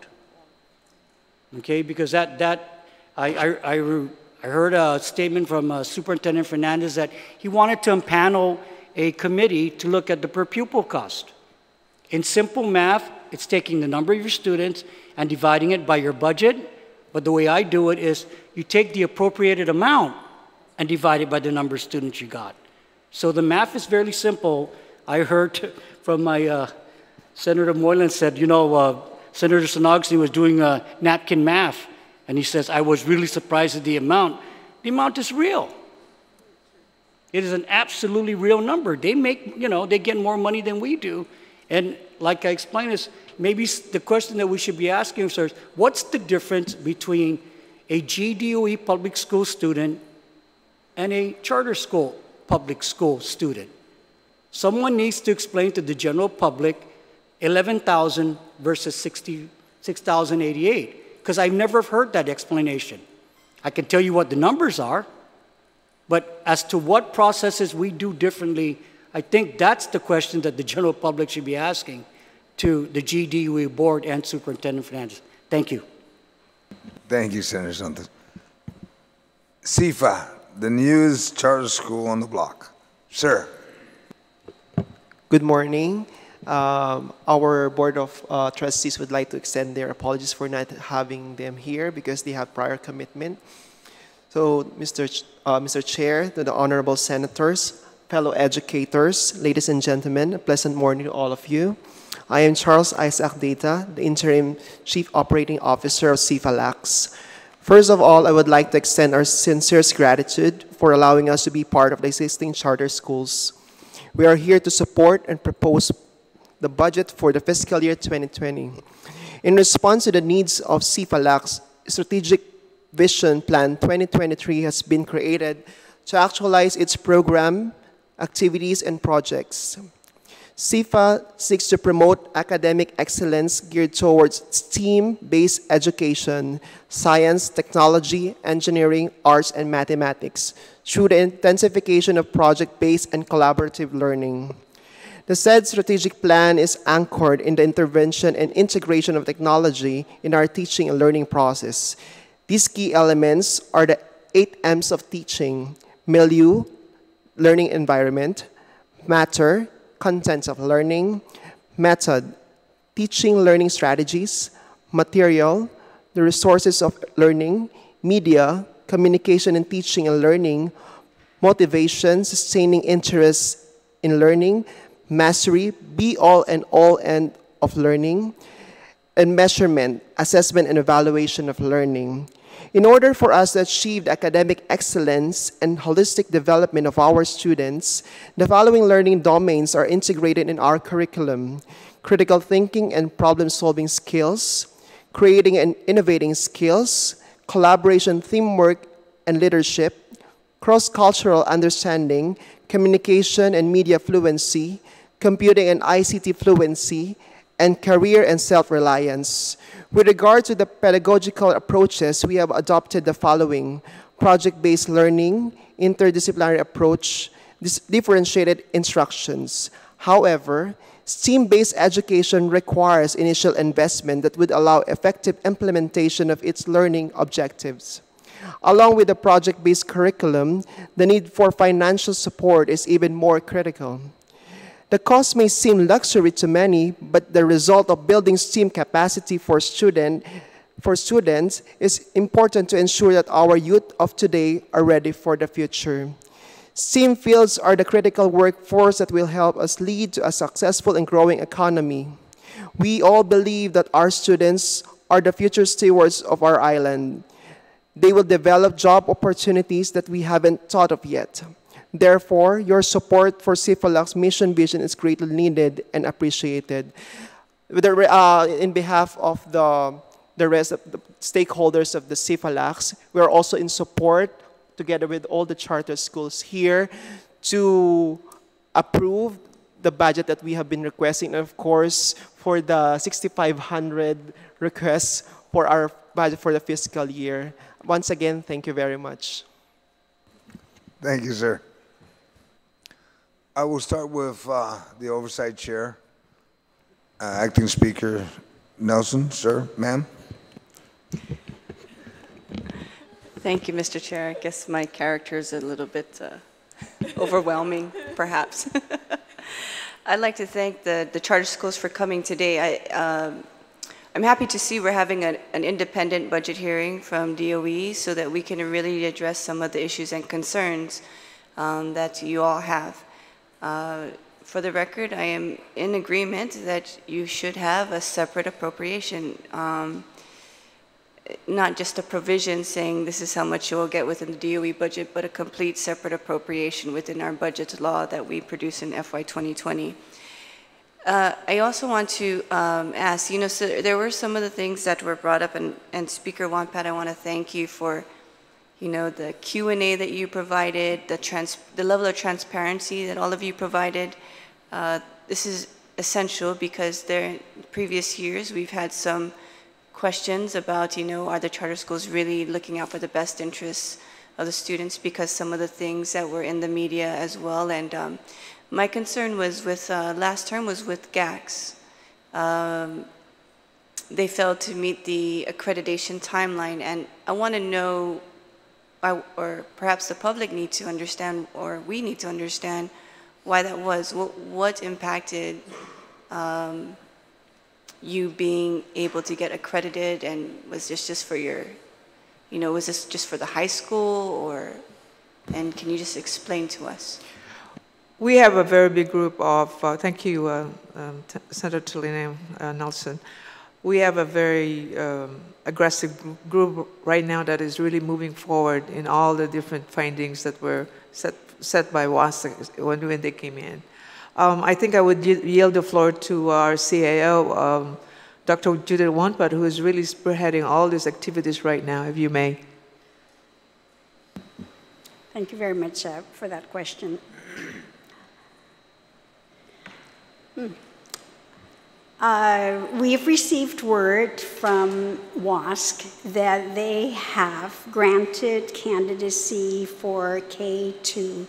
Okay, because I heard a statement from Superintendent Fernandez that he wanted to impanel a committee to look at the per pupil cost. In simple math, it's taking the number of your students and dividing it by your budget. But the way I do it is you take the appropriated amount and divide it by the number of students you got. So the math is very simple. I heard from my Senator Moylan said, Senator San Agustin was doing napkin math, and he says, I was really surprised at the amount. The amount is real. It is an absolutely real number. They make, they get more money than we do. And like I explained, is maybe the question that we should be asking ourselves, what's the difference between a GDOE public school student and a charter school public school student? Someone needs to explain to the general public 11,000 versus 6,088, because I've never heard that explanation. I can tell you what the numbers are, but as to what processes we do differently, I think that's the question that the general public should be asking to the GDOE board and Superintendent Fernandez. Thank you. Thank you, Senator Santos. Sefa, the newest charter school on the block. Sir. Good morning. Our Board of Trustees would like to extend their apologies for not having them here because they have prior commitment. So, Mr. Chair, to the honorable senators, fellow educators, ladies and gentlemen, a pleasant morning to all of you. I am Charles Isaac Data, the Interim Chief Operating Officer of Sefa LACS. First of all, I would like to extend our sincerest gratitude for allowing us to be part of the existing charter schools. We are here to support and propose the budget for the fiscal year 2020. In response to the needs of Sefa LACS, Strategic Vision Plan 2023 has been created to actualize its program, activities, and projects. Sefa seeks to promote academic excellence geared towards STEAM-based education, science, technology, engineering, arts, and mathematics through the intensification of project-based and collaborative learning. The said strategic plan is anchored in the intervention and integration of technology in our teaching and learning process. These key elements are the 8 M's of teaching: milieu, learning environment; matter, contents of learning; method, teaching learning strategies; material, the resources of learning; media, communication and teaching and learning; motivation, sustaining interest in learning; mastery, be all and all end of learning; and measurement, assessment and evaluation of learning. In order for us to achieve the academic excellence and holistic development of our students, the following learning domains are integrated in our curriculum: critical thinking and problem-solving skills, creating and innovating skills, collaboration, teamwork, and leadership, cross-cultural understanding, communication and media fluency, computing and ICT fluency, and career and self-reliance. With regard to the pedagogical approaches, we have adopted the following: project-based learning, interdisciplinary approach, differentiated instructions. However, STEAM-based education requires initial investment that would allow effective implementation of its learning objectives. Along with the project-based curriculum, the need for financial support is even more critical. The cost may seem luxury to many, but the result of building STEAM capacity for students is important to ensure that our youth of today are ready for the future. STEAM fields are the critical workforce that will help us lead to a successful and growing economy. We all believe that our students are the future stewards of our island. They will develop job opportunities that we haven't thought of yet. Therefore, your support for Sefalak's mission vision is greatly needed and appreciated. In behalf of the rest of the stakeholders of the Sefalaks, we are also in support, together with all the charter schools here, to approve the budget that we have been requesting, and of course, for the 6,500 requests for our budget for the fiscal year. Once again, thank you very much. Thank you, sir. I will start with the Oversight Chair, Acting Speaker Nelson. Sir, ma'am. Thank you, Mr. Chair. I guess my character is a little bit overwhelming, perhaps. I'd like to thank the charter schools for coming today. I'm happy to see we're having an independent budget hearing from DOE so that we can really address some of the issues and concerns that you all have. For the record, I am in agreement that you should have a separate appropriation, not just a provision saying this is how much you will get within the DOE budget, but a complete separate appropriation within our budget law that we produce in FY 2020. I also want to ask, so there were some of the things that were brought up, and Speaker Wampat, I want to thank you for, the Q&A that you provided, the level of transparency that all of you provided. This is essential because in previous years we've had some questions about, are the charter schools really looking out for the best interests of the students, because some of the things that were in the media as well. And my concern was with, last term was with GACs. They failed to meet the accreditation timeline, and I want to know, or perhaps the public need to understand, or we need to understand why that was. What impacted you being able to get accredited, and was this just for your, was this just for the high school, and can you just explain to us? We have a very big group of, thank you, Senator Tulane Nelson. We have a very aggressive group right now that is really moving forward in all the different findings that were set by WAS when they came in. I think I would yield the floor to our CAO, Dr. Judith Wampat, who is really spearheading all these activities right now, if you may. Thank you very much for that question. We've received word from WASC that they have granted candidacy for K2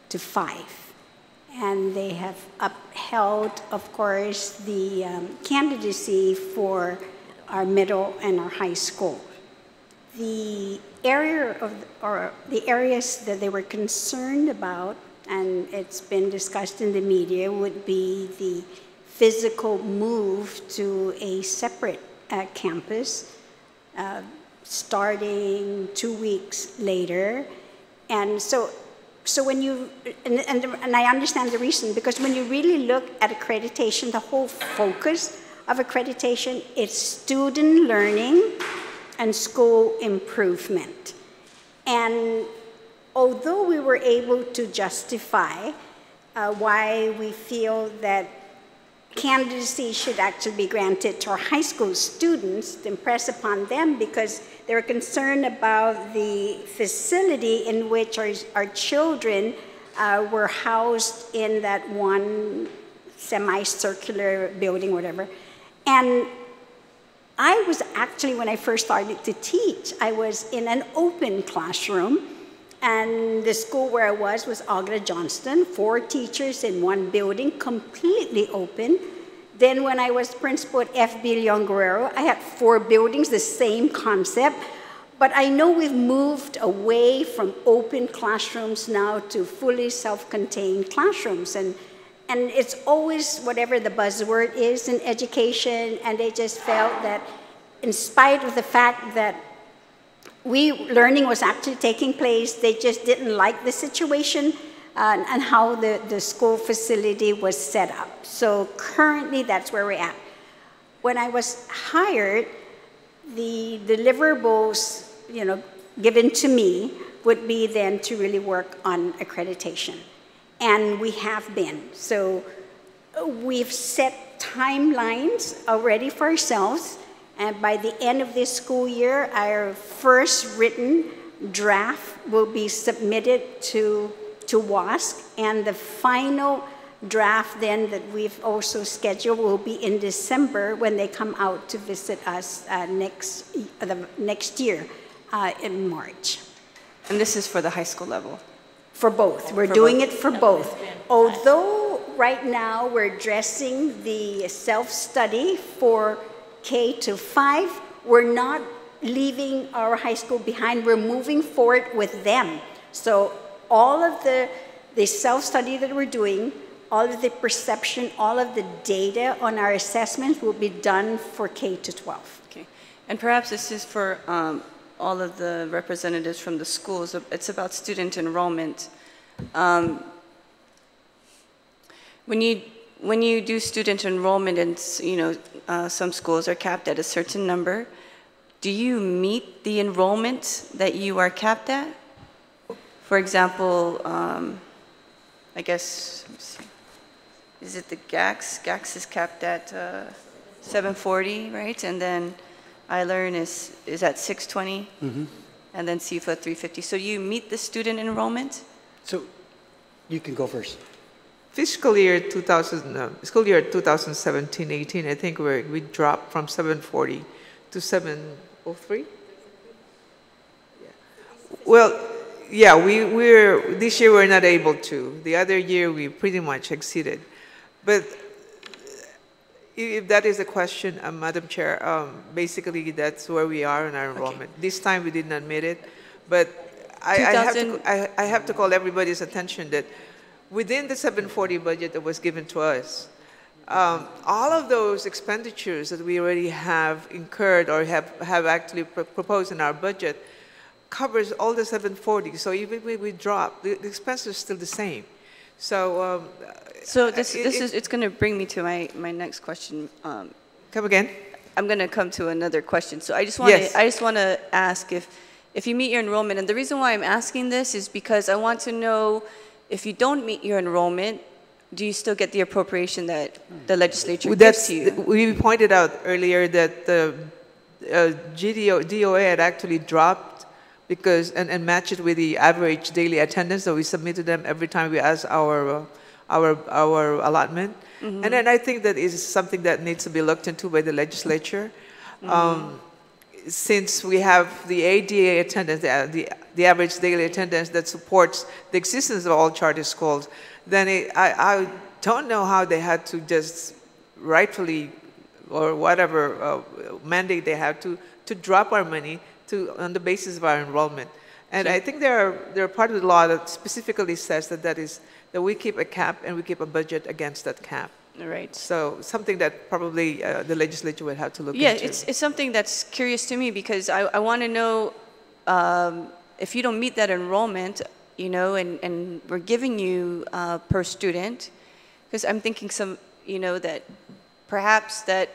to 5. And they have upheld, of course, the candidacy for our middle and our high school. The areas that they were concerned about, and it's been discussed in the media, would be the physical move to a separate campus starting 2 weeks later. And so when you, and I understand the reason, because when you really look at accreditation, the whole focus of accreditation is student learning and school improvement. And although we were able to justify why we feel that candidacy should actually be granted to our high school students to impress upon them, because they were concerned about the facility in which our children were housed in that one semicircular building, whatever. And I was actually, when I first started to teach, I was in an open classroom And the school where I was Agla Johnston, 4 teachers in 1 building, completely open. Then when I was principal at FB Leon Guerrero, I had 4 buildings, the same concept. But I know we've moved away from open classrooms now to fully self-contained classrooms. And it's always whatever the buzzword is in education, and they just felt that in spite of the fact that learning was actually taking place, they just didn't like the situation and how the school facility was set up. So currently, that's where we're at. When I was hired, the deliverables, given to me would be then to really work on accreditation. And we have been. So we've set timelines already for ourselves. And by the end of this school year, our first written draft will be submitted to WASC. And the final draft then that we've also scheduled will be in December when they come out to visit us next year in March. And this is for the high school level? For both. We're doing it for both. Although right now we're addressing the self-study for K-5, we're not leaving our high school behind. We're moving forward with them. So all of the self-study that we're doing, all of the perception, all of the data on our assessments will be done for K-12. Okay. And perhaps this is for all of the representatives from the schools. It's about student enrollment. When you do student enrollment, and some schools are capped at a certain number, do you meet the enrollment that you are capped at? For example, I guess, let me see. Is it the GACS? GACS is capped at 740, right? And then iLearn is at 620, and then Sefa 350. So you meet the student enrollment? So you can go first. Fiscal year 2017-18, I think we dropped from 740 to 703. Yeah. Well, yeah, this year we're not able to. The other year we pretty much exceeded. But if that is the question, Madam Chair, basically that's where we are in our enrollment. Okay. This time we did not meet it, but I have to call everybody's attention that within the 740 budget that was given to us, all of those expenditures that we already have incurred or have actually proposed in our budget covers all the 740. So even if we drop, the expense is still the same. So it's going to bring me to my next question. Come again? I'm going to come to another question. So I just want to ask if you meet your enrollment, and the reason why I'm asking this is because I want to know if you don't meet your enrollment, do you still get the appropriation that the legislature gives to you? We pointed out earlier that the DOA had actually dropped because and matched it with the average daily attendance that we submit to them every time we ask our allotment. And then I think that is something that needs to be looked into by the legislature. Since we have the ADA attendance, the average daily attendance that supports the existence of all charter schools, then I don't know how they had to just rightfully or whatever mandate they have to drop our money on the basis of our enrollment. And I think there are part of the law that specifically says that we keep a cap and we keep a budget against that cap. Right. So something that probably the legislature would have to look into. Yeah, it's something that's curious to me because I want to know if you don't meet that enrollment, and we're giving you per student, because I'm thinking that perhaps that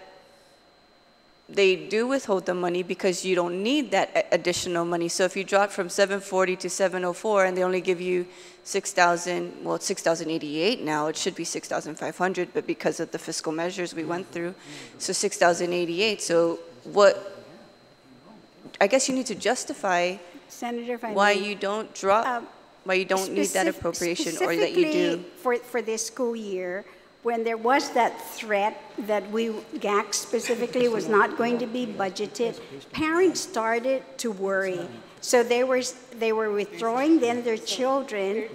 they do withhold the money because you don't need that additional money. So if you drop from 740 to 704 and they only give you 6,000, well, it's 6,088 now. It should be 6,500, but because of the fiscal measures we went through, so 6,088. So I guess you need to justify, Senator, why you don't drop, why you don't need that appropriation, or that you do. For this school year, when there was that threat that GAC specifically was not going to be budgeted, parents started to worry. So they were withdrawing then their children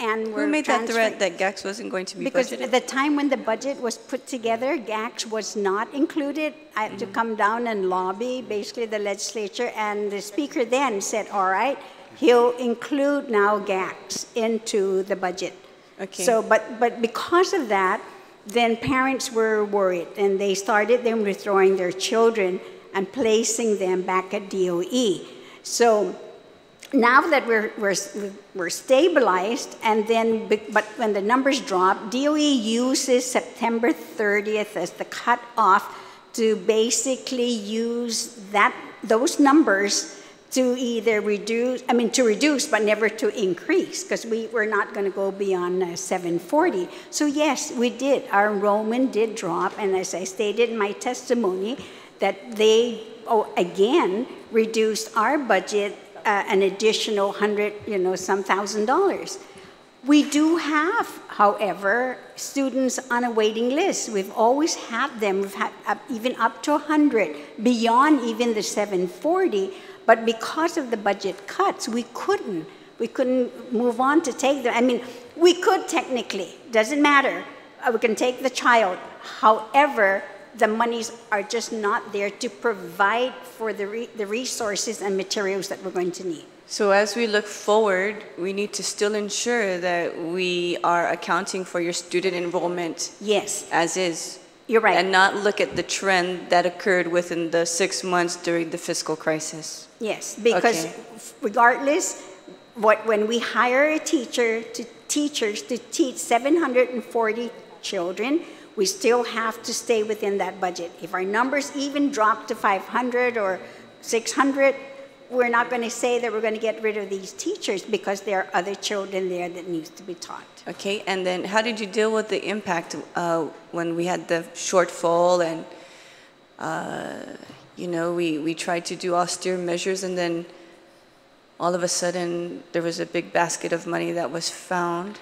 and were Who made that transferring- threat that GACS wasn't going to be Because budgeted? at the time when the budget was put together, GACS was not included. I had to come down and lobby, basically the legislature, and the speaker then said, all right, he'll include now GACS into the budget. Okay. So, but because of that, then parents were worried, and they started them withdrawing their children and placing them back at DOE. So now that we're stabilized, and then, but when the numbers drop, DOE uses September 30th as the cutoff to basically use those numbers to either reduce, but never to increase, because we were not going to go beyond 740. So yes, we did. Our enrollment did drop, and as I stated in my testimony, that they, again, reduced our budget an additional some $100,000. We do have, however, students on a waiting list. We've always had them. We've had even up to 100, beyond even the 740. But because of the budget cuts, we couldn't move on to take them. I mean, we could technically, doesn't matter. We can take the child. However, the monies are just not there to provide for the resources and materials that we're going to need. So as we look forward, we need to still ensure that we are accounting for your student enrollment. Yes. As is. You're right. And not look at the trend that occurred within the 6 months during the fiscal crisis. Yes, because regardless, when we hire a teachers to teach 740 children, we still have to stay within that budget. If our numbers even drop to 500 or 600, we're not going to say that we're going to get rid of these teachers, because there are other children there that needs to be taught. Okay, and then how did you deal with the impact when we had the shortfall and, we tried to do austere measures, and then all of a sudden there was a big basket of money that was found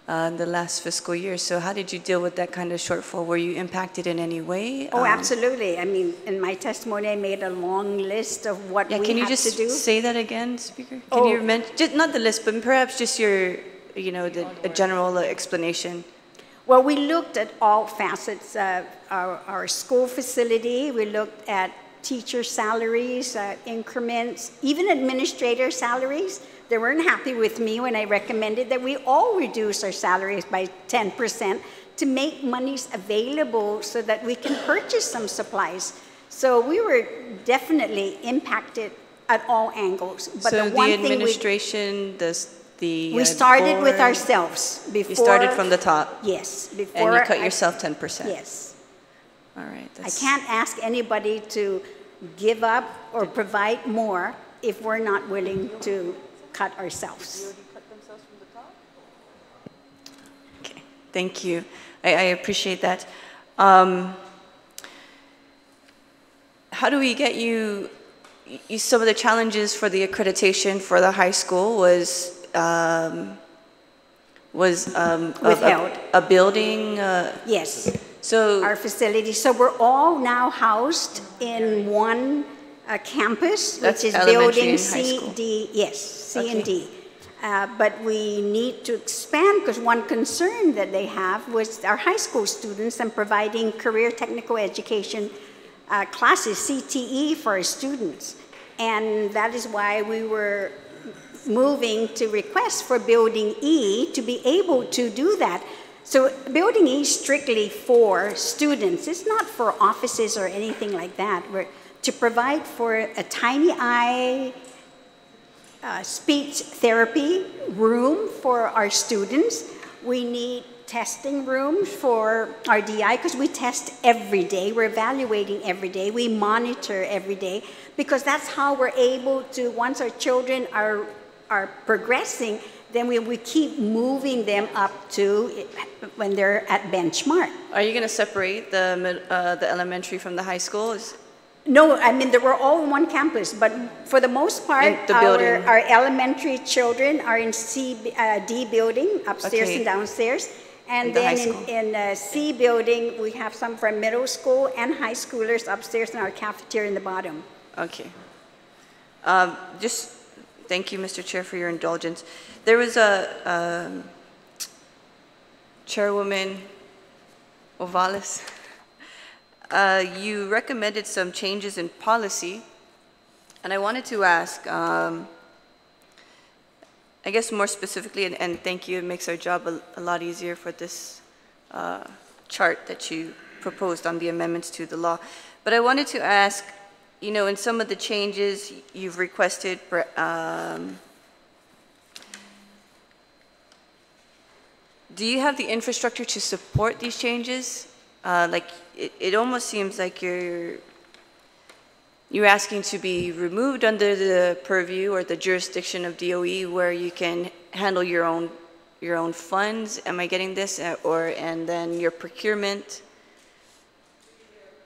in the last fiscal year. So how did you deal with that kind of shortfall? Were you impacted in any way? Oh, absolutely. I mean, in my testimony, I made a long list of what we had to do. Can you just say that again, Speaker? Can you mention, not the list, but perhaps just your, a general explanation? Well, we looked at all facets of our school facility. We looked at teacher salaries, increments, even administrator salaries. They weren't happy with me when I recommended that we all reduce our salaries by 10% to make monies available so that we can purchase some supplies. So we were definitely impacted at all angles. But so the one the administration, we started board, with ourselves. Before, you started from the top? Yes. Before and you cut yourself 10%? Yes. All right. I can't ask anybody to give up or provide more if we're not willing to cut ourselves. Okay, thank you. I appreciate that. How do we get you, some of the challenges for the accreditation for the high school was withheld. A building? Yes. So our facility. So we're all now housed in one campus, which is building C, D, yes, C and D. But we need to expand, because one concern that they have was our high school students and providing career technical education classes, CTE, for our students. And that is why we were moving to request for Building E to be able to do that. So Building E is strictly for students. It's not for offices or anything like that. We're to provide for a tiny eye speech therapy room for our students. We need testing rooms for our DI, because we test every day. We're evaluating every day. We monitor every day, because that's how we're able to, once our children are progressing, then we keep moving them up to when they're at benchmark. Are you going to separate the elementary from the high school? No, I mean, they were all on one campus, but for the most part, our elementary children are in D building, upstairs and downstairs. And then in C building, we have some for middle school and high schoolers upstairs in our cafeteria in the bottom. Okay. Just Thank you, Mr. Chair, for your indulgence. There was a Chairwoman Ovalis. You recommended some changes in policy, and I wanted to ask, I guess more specifically, and thank you, it makes our job a lot easier for this chart that you proposed on the amendments to the law. But I wanted to ask, you know, in some of the changes you've requested, do you have the infrastructure to support these changes? Like, it almost seems like you're asking to be removed under the purview or the jurisdiction of DOE, where you can handle your own funds. Am I getting this? And then your procurement.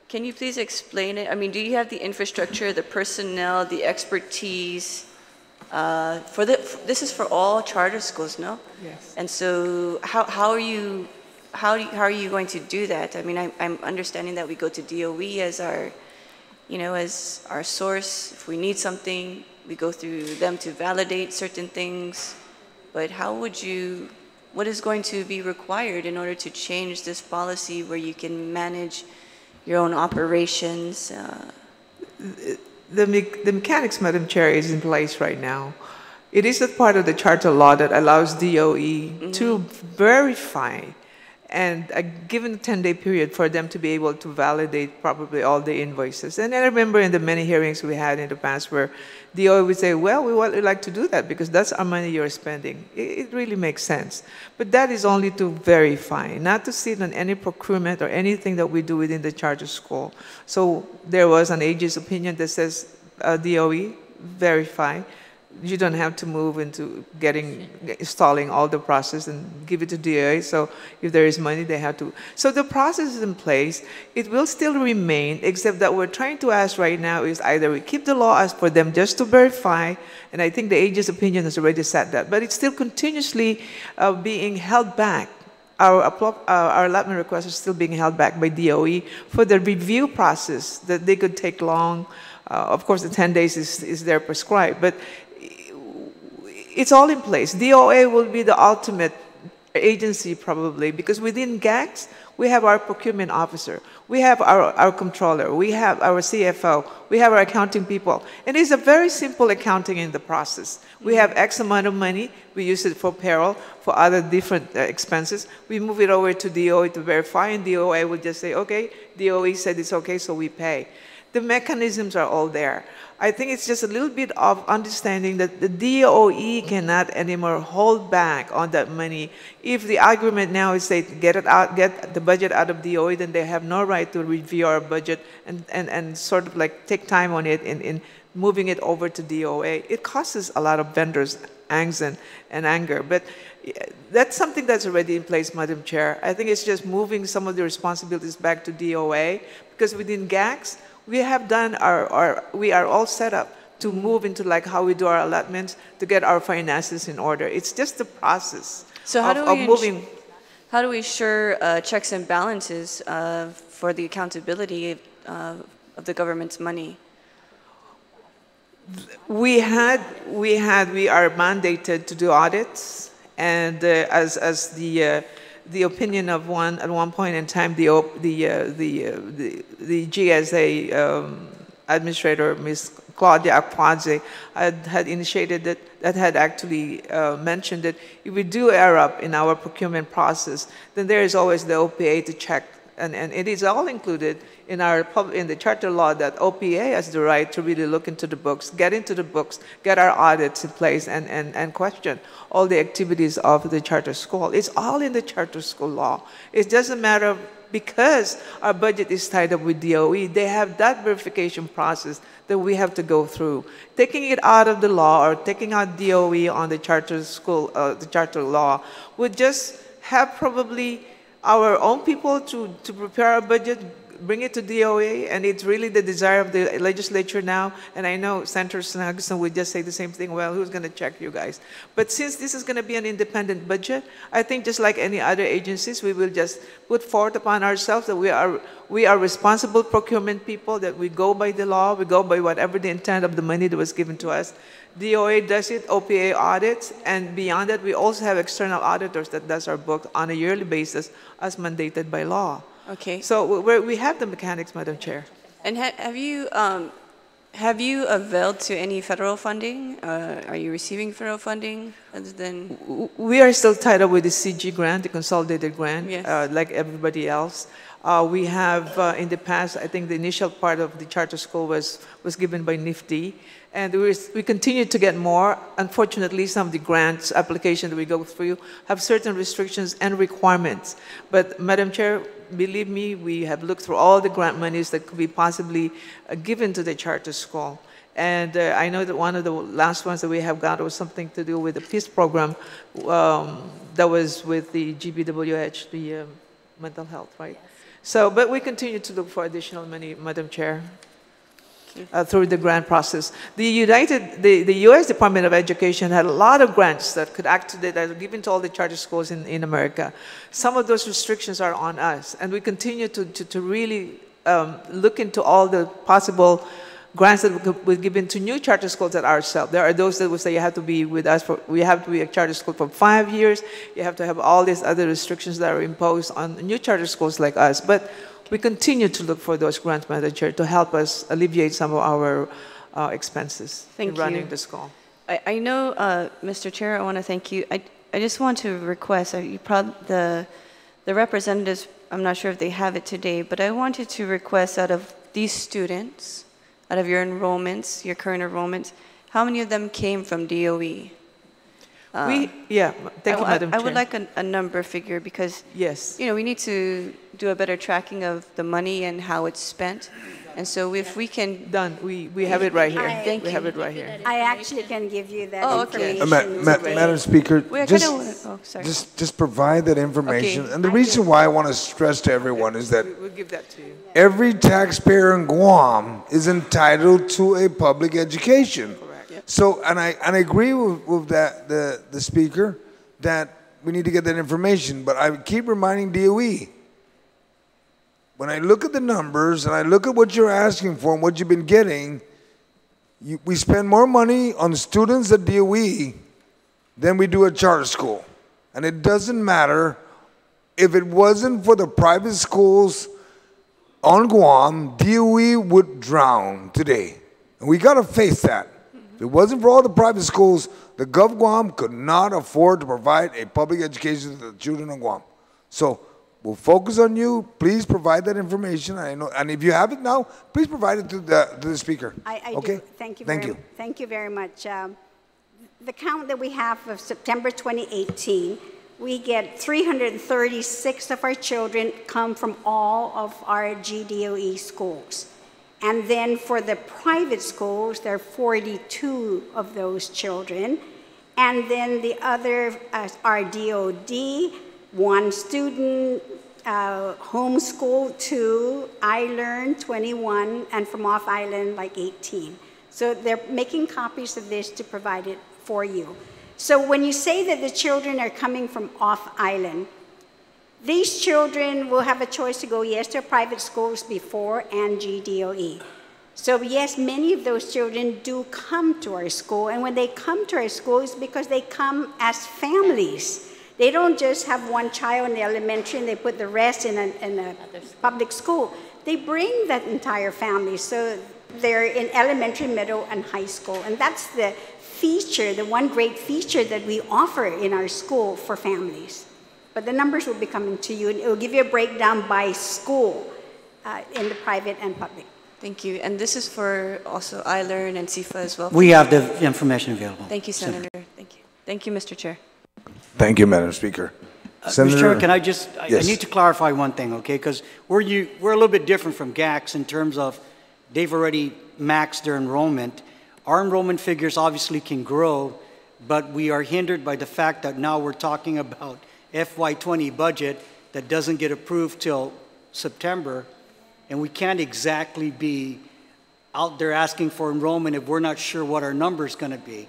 Can you please explain it? I mean, do you have the infrastructure, the personnel, the expertise? This is for all charter schools, no? Yes. And so, how are you going to do that? I mean, I'm understanding that we go to DOE as our, you know, as our source. If we need something, we go through them to validate certain things. But what is going to be required in order to change this policy where you can manage your own operations? The mechanics, Madam Chair, is in place right now. It is a part of the charter law that allows DOE to verify, and a given 10-day period for them to be able to validate probably all the invoices. And I remember in the many hearings we had in the past where DOE would say, well, we would like to do that because that's our money you're spending. It really makes sense. But that is only to verify, not to sit on any procurement or anything that we do within the charter school. So there was an agency opinion that says, DOE, verify. You don't have to move into installing all the process and give it to DOE. So if there is money, they have to. So the process is in place. It will still remain, except that we're trying to ask right now is either we keep the law as for them just to verify, and I think the agency's opinion has already said that, but it's still continuously being held back. Our allotment request is still being held back by DOE for the review process that they could take long. Of course, the 10 days is there prescribed, but it's all in place. DOA will be the ultimate agency probably, because within GACS, we have our procurement officer, we have our controller, we have our CFO, we have our accounting people. And it's a very simple accounting in the process. We have X amount of money, we use it for payroll, for other different expenses. We move it over to DOA to verify, and DOA will just say, okay, DOE said it's okay, so we pay. The mechanisms are all there. I think it's just a little bit of understanding that the DOE cannot anymore hold back on that money. If the argument now is say get it out, get the budget out of DOE, then they have no right to review our budget and sort of like take time on it in moving it over to DOA. It causes a lot of vendors angst and anger, but that's something that's already in place, Madam Chair. I think it's just moving some of the responsibilities back to DOA, because within GACS, we have done we are all set up to move into like how we do our allotments to get our finances in order. It's just the process of moving. How do we ensure checks and balances for the accountability of the government's money? We are mandated to do audits, and as the opinion of at one point in time, the GSA administrator, Ms. Claudia Aquadze, had initiated that had actually mentioned that if we do err up in our procurement process, then there is always the OPA to check, and it is all included in the charter law that OPA has the right to really look into the books, get into the books, get our audits in place, and question all the activities of the charter school. It's all in the charter school law. It doesn't matter, because our budget is tied up with DOE, they have that verification process that we have to go through. Taking it out of the law or taking out DOE on the charter school, the charter law, would just have probably our own people to prepare our budget, bring it to DOA, and it's really the desire of the legislature now. And I know Senator Agustin would just say the same thing, well, who's going to check you guys? But since this is going to be an independent budget, I think just like any other agencies, we will just put forth upon ourselves that we are responsible procurement people, that we go by the law, we go by whatever the intent of the money that was given to us. DOA does it, OPA audits, and beyond that, we also have external auditors that does our book on a yearly basis as mandated by law. Okay. So we have the mechanics, Madam Chair. And have you availed to any federal funding? Are you receiving federal funding other than? We are still tied up with the CG grant, the consolidated grant, Yes. like everybody else. We have, in the past, I think the initial part of the charter school was given by NIFTY, and we continue to get more. Unfortunately, some of the grants applications that we go through have certain restrictions and requirements. But, Madam Chair, believe me, we have looked through all the grant monies that could be possibly given to the charter school. And I know that one of the last ones that we have got was something to do with the peace program that was with the GBWH, the mental health, right? Yes. So, but we continue to look for additional money, Madam Chair, through the grant process. The U.S. Department of Education had a lot of grants that are given to all the charter schools in America. Some of those restrictions are on us, and we continue to really look into all the possible grants that were given to new charter schools that ourselves. There are those that will say you have to be with us we have to be a charter school for 5 years. You have to have all these other restrictions that are imposed on new charter schools like us. But we continue to look for those grants, Madam Chair, to help us alleviate some of our expenses in running the school. I know, Mr. Chair, I want to thank you. I just want to request, the representatives, I'm not sure if they have it today, but I wanted to request out of these students, out of your enrollments, your current enrollments, how many of them came from DOE? Thank you, Madam Chair. I would like a number figure because, yes, we need to do a better tracking of the money and how it's spent. And so if we can... Done. We have it right here. Thank you. Have it right here. I actually can give you that okay. information. Madam Speaker, sorry. just provide that information. Okay. And the reason why I want to stress to everyone is that We'll give that to you. every taxpayer in Guam is entitled to a public education. Correct. Yep. So, and I agree with that the speaker that we need to get that information. But I keep reminding DOE. When I look at the numbers and I look at what you're asking for and what you've been getting, we spend more money on students at DOE than we do at charter school. And it doesn't matter if it wasn't for the private schools on Guam, DOE would drown today. And we got to face that. If it wasn't for all the private schools, the Gov Guam could not afford to provide a public education to the children of Guam. So we'll focus on you. Please provide that information. I know, and if you have it now, please provide it to the speaker. I okay? do. Thank you. Thank you very much. The count that we have of September 2018, we get 336 of our children come from all of our GDOE schools. And then for the private schools, there are 42 of those children. And then the other are DOD, 1 student, homeschool 2, iLearn 21, and from off island like 18. So they're making copies of this to provide it for you. So when you say that the children are coming from off island, these children will have a choice to go, yes, to private schools before and GDOE. So yes, many of those children do come to our school, and when they come to our school, it's because they come as families. They don't just have one child in the elementary and they put the rest in a public school. They bring that entire family, so they're in elementary, middle, and high school. And that's the feature, the one great feature that we offer in our school for families. But the numbers will be coming to you, and it will give you a breakdown by school in the private and public. Thank you. And this is for also iLearn and Sefa as well. We have the information available. Thank you, Senator. Thank you. Thank you, Mr. Chair. Thank you, Madam Speaker. Mr. Chair, can I just, yes. I need to clarify one thing, okay? Because we're a little bit different from GACs in terms of they've already maxed their enrollment. Our enrollment figures obviously can grow, but we are hindered by the fact that now we're talking about FY20 budget that doesn't get approved till September, and we can't exactly be out there asking for enrollment if we're not sure what our number is going to be.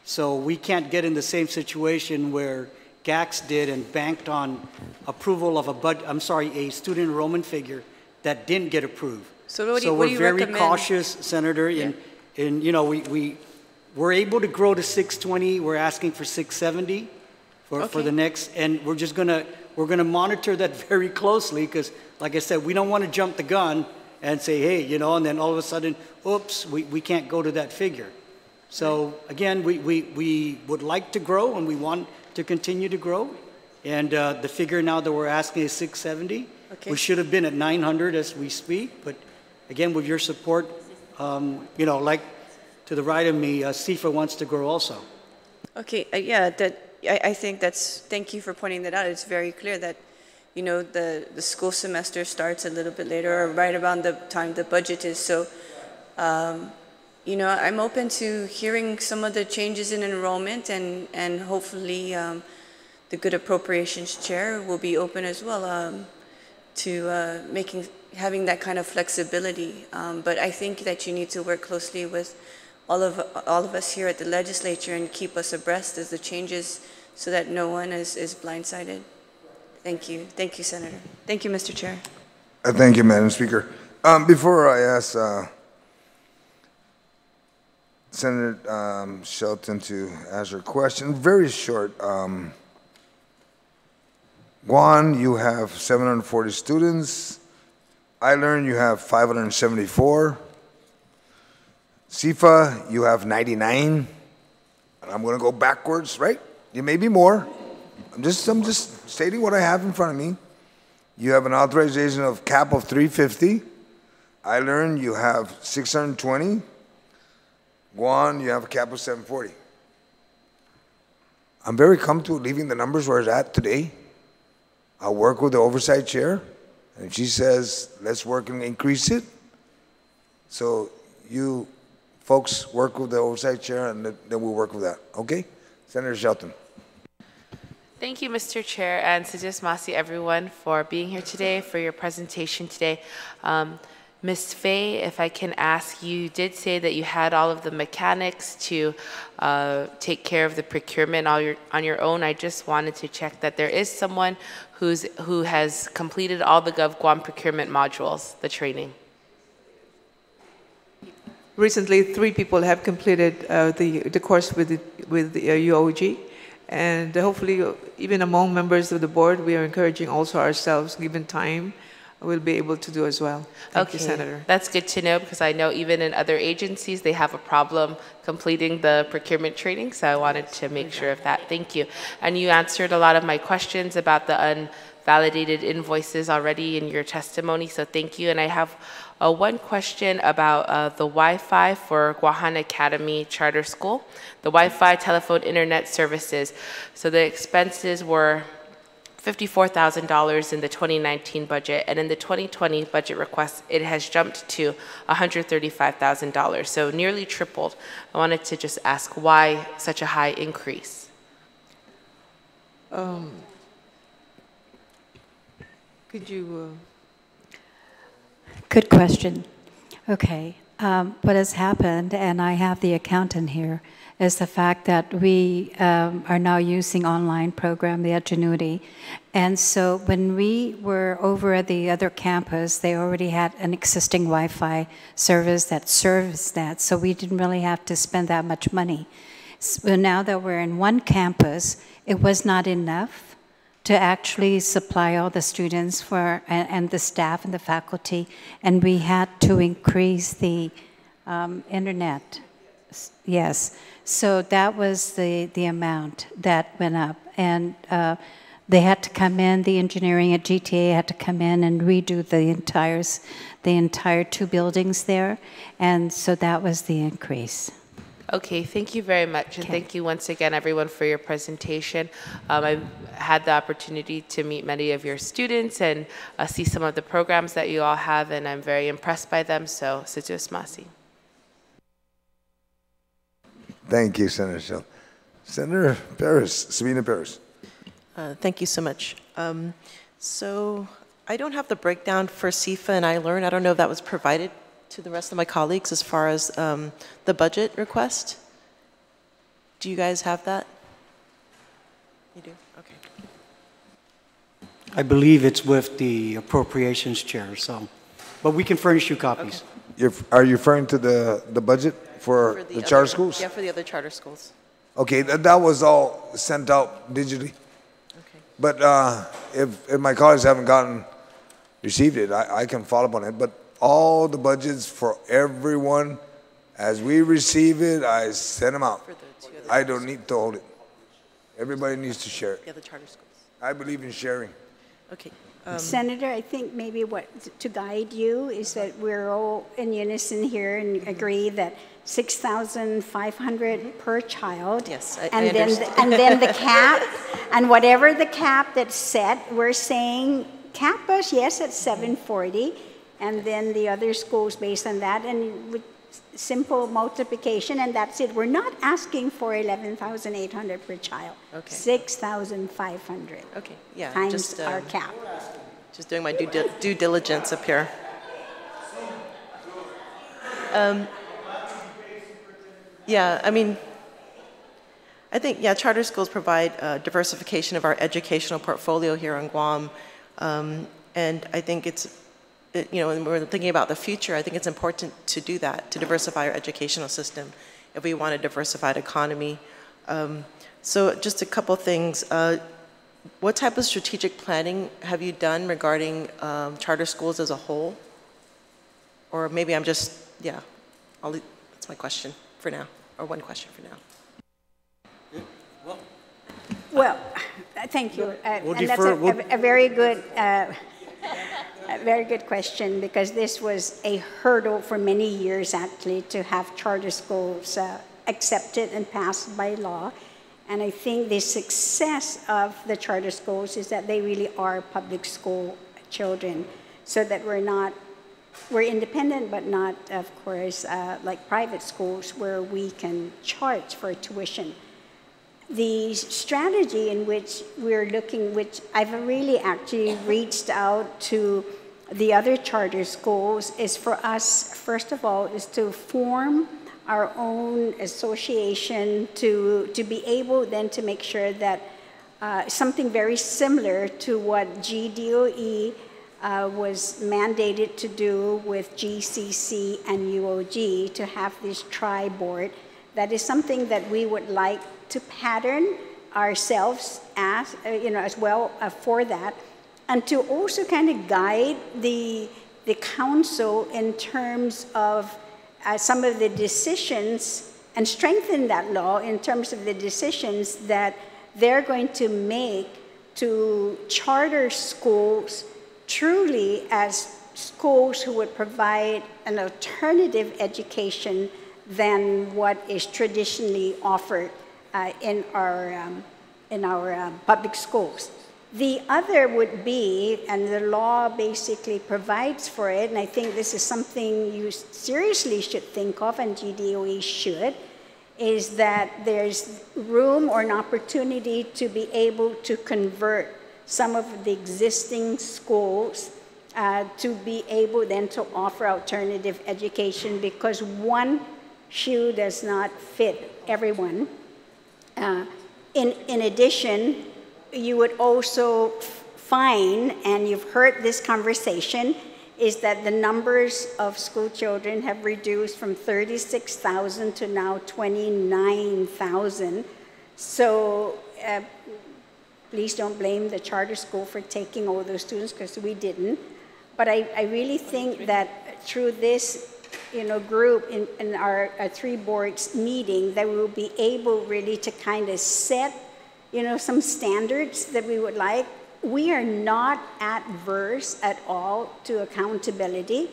So we can't get in the same situation where GACs did and banked on approval of a student enrollment figure that didn't get approved. So what do you we're very recommend? cautious, Senator, in you know, we're able to grow to 620. We're asking for 670 for the next, and we're gonna monitor that very closely because, like I said, we don't want to jump the gun and say, hey, you know, and then all of a sudden, oops, we can't go to that figure. So again, we would like to grow and we want to continue to grow. And the figure now that we're asking is 670. Okay. We should have been at 900 as we speak, but again, with your support, you know, like to the right of me, Sefa wants to grow also. Okay, yeah, I think thank you for pointing that out. It's very clear that, you know, the school semester starts a little bit later or right around the time the budget is. So, you know, I'm open to hearing some of the changes in enrollment and hopefully the good appropriations chair will be open as well to having that kind of flexibility. But I think that you need to work closely with all of us here at the legislature and keep us abreast of the changes so that no one is blindsided. Thank you. Thank you, Senator. Thank you, Mr. Chair. Thank you, Madam Speaker. Before I ask Senator Shelton to ask her question, very short. Gohan, you have 740 students. iLearn, you have 574. Sefa, you have 99. And I'm going to go backwards, right? You may be more. I'm just stating what I have in front of me. You have an authorization of cap of 350. iLearn, you have 620. Gohan, you have a cap of 740. I'm very comfortable leaving the numbers where it's at today. I'll work with the oversight chair. And if she says, let's work and increase it, so you folks work with the oversight chair and then we'll work with that. Okay? Senator Shelton. Thank you, Mr. Chair, and Sejus Masi, everyone, for being here today, for your presentation today. Ms. Fay, if I can ask, you did say that you had all of the mechanics to take care of the procurement on your own. I just wanted to check that there is someone who has completed all the GovGuam procurement modules, the training. Recently, 3 people have completed the course with the UOG, and hopefully, even among members of the board, we are encouraging also ourselves, given time, we'll be able to do as well. Thank you, Senator. That's good to know because I know even in other agencies, they have a problem completing the procurement training, so I wanted to make sure of that. Thank you. And you answered a lot of my questions about the unvalidated invoices already in your testimony, so thank you. And I have one question about the Wi-Fi for Gohan Academy Charter School, the Wi-Fi, telephone, internet services. So the expenses were $54,000 in the 2019 budget, and in the 2020 budget request, it has jumped to $135,000, so nearly tripled. I wanted to just ask why such a high increase? Could you... Good question. Okay. What has happened, and I have the accountant here, is the fact that we are now using online program, the Ingenuity. And so when we were over at the other campus, they already had an existing Wi-Fi service that serves that, so we didn't really have to spend that much money. So now that we're in one campus, it was not enough to actually supply all the students and the staff and the faculty, and we had to increase the internet. Yes. So that was the amount that went up, and they had to come in. The engineering at GTA had to come in and redo the entire 2 buildings there, and so that was the increase. Okay, thank you very much, and thank you once again, everyone, for your presentation. I had the opportunity to meet many of your students and see some of the programs that you all have, and I'm very impressed by them. So, Sejus Masi. Thank you, Senator Shelton. Senator Paris, Sabina Paris. Thank you so much. So I don't have the breakdown for Sefa and iLearn. I don't know if that was provided to the rest of my colleagues as far as the budget request. Do you guys have that? You do? Okay. I believe it's with the appropriations chair, so, but we can furnish you copies. Okay. Are you referring to the budget? for the charter schools? Yeah, for the other charter schools. Okay, that was all sent out digitally. Okay. But if my colleagues haven't received it, I can follow up on it. But all the budgets for everyone, as we receive it, I send them out. For the two other I don't need to hold it. Everybody needs to share the it. other charter schools. I believe in sharing. Okay. Senator, I think maybe what to guide you is that we're all in unison here and agree that 6,500 per child. Yes, and I then understand. and then the cap, and whatever the cap that's set, we're saying cap us yes at 740, and then the other schools based on that, and with simple multiplication, and that's it. We're not asking for 11,800 per child. Okay. 6,500. Okay. Yeah. Times just, our cap. Just doing my due diligence up here. Yeah, I mean, I think, yeah, charter schools provide diversification of our educational portfolio here on Guam. And I think when we're thinking about the future, I think it's important to do that, to diversify our educational system if we want a diversified economy. So just a couple things. What type of strategic planning have you done regarding charter schools as a whole? Or maybe I'm just, yeah, that's my question for now, or one question for now. Well, thank you. And that's a very good question, because this was a hurdle for many years, actually, to have charter schools accepted and passed by law. And I think the success of the charter schools is that they really are public school children, so that we're independent, but not, of course, like private schools where we can charge for tuition. The strategy in which we're looking, which I've really actually reached out to the other charter schools, is for us, first of all, is to form our own association to be able then to make sure that something very similar to what GDOE was mandated to do with GCC and UOG, to have this tri-board. That is something that we would like to pattern ourselves as well for that, and to also kind of guide the council in terms of some of the decisions, and strengthen that law in terms of the decisions that they're going to make to charter schools truly as schools who would provide an alternative education than what is traditionally offered in our public schools. The other would be, and the law basically provides for it, and I think this is something you seriously should think of, and GDOE should, is that there's room or an opportunity to be able to convert some of the existing schools to be able then to offer alternative education, because one shoe does not fit everyone. In addition, you would also find, and you've heard this conversation, is that the numbers of school children have reduced from 36,000 to now 29,000. So please don't blame the charter school for taking all those students, because we didn't. But I really think that through this group in our three boards meeting, that we will be able really to kind of set some standards that we would like. We are not adverse at all to accountability.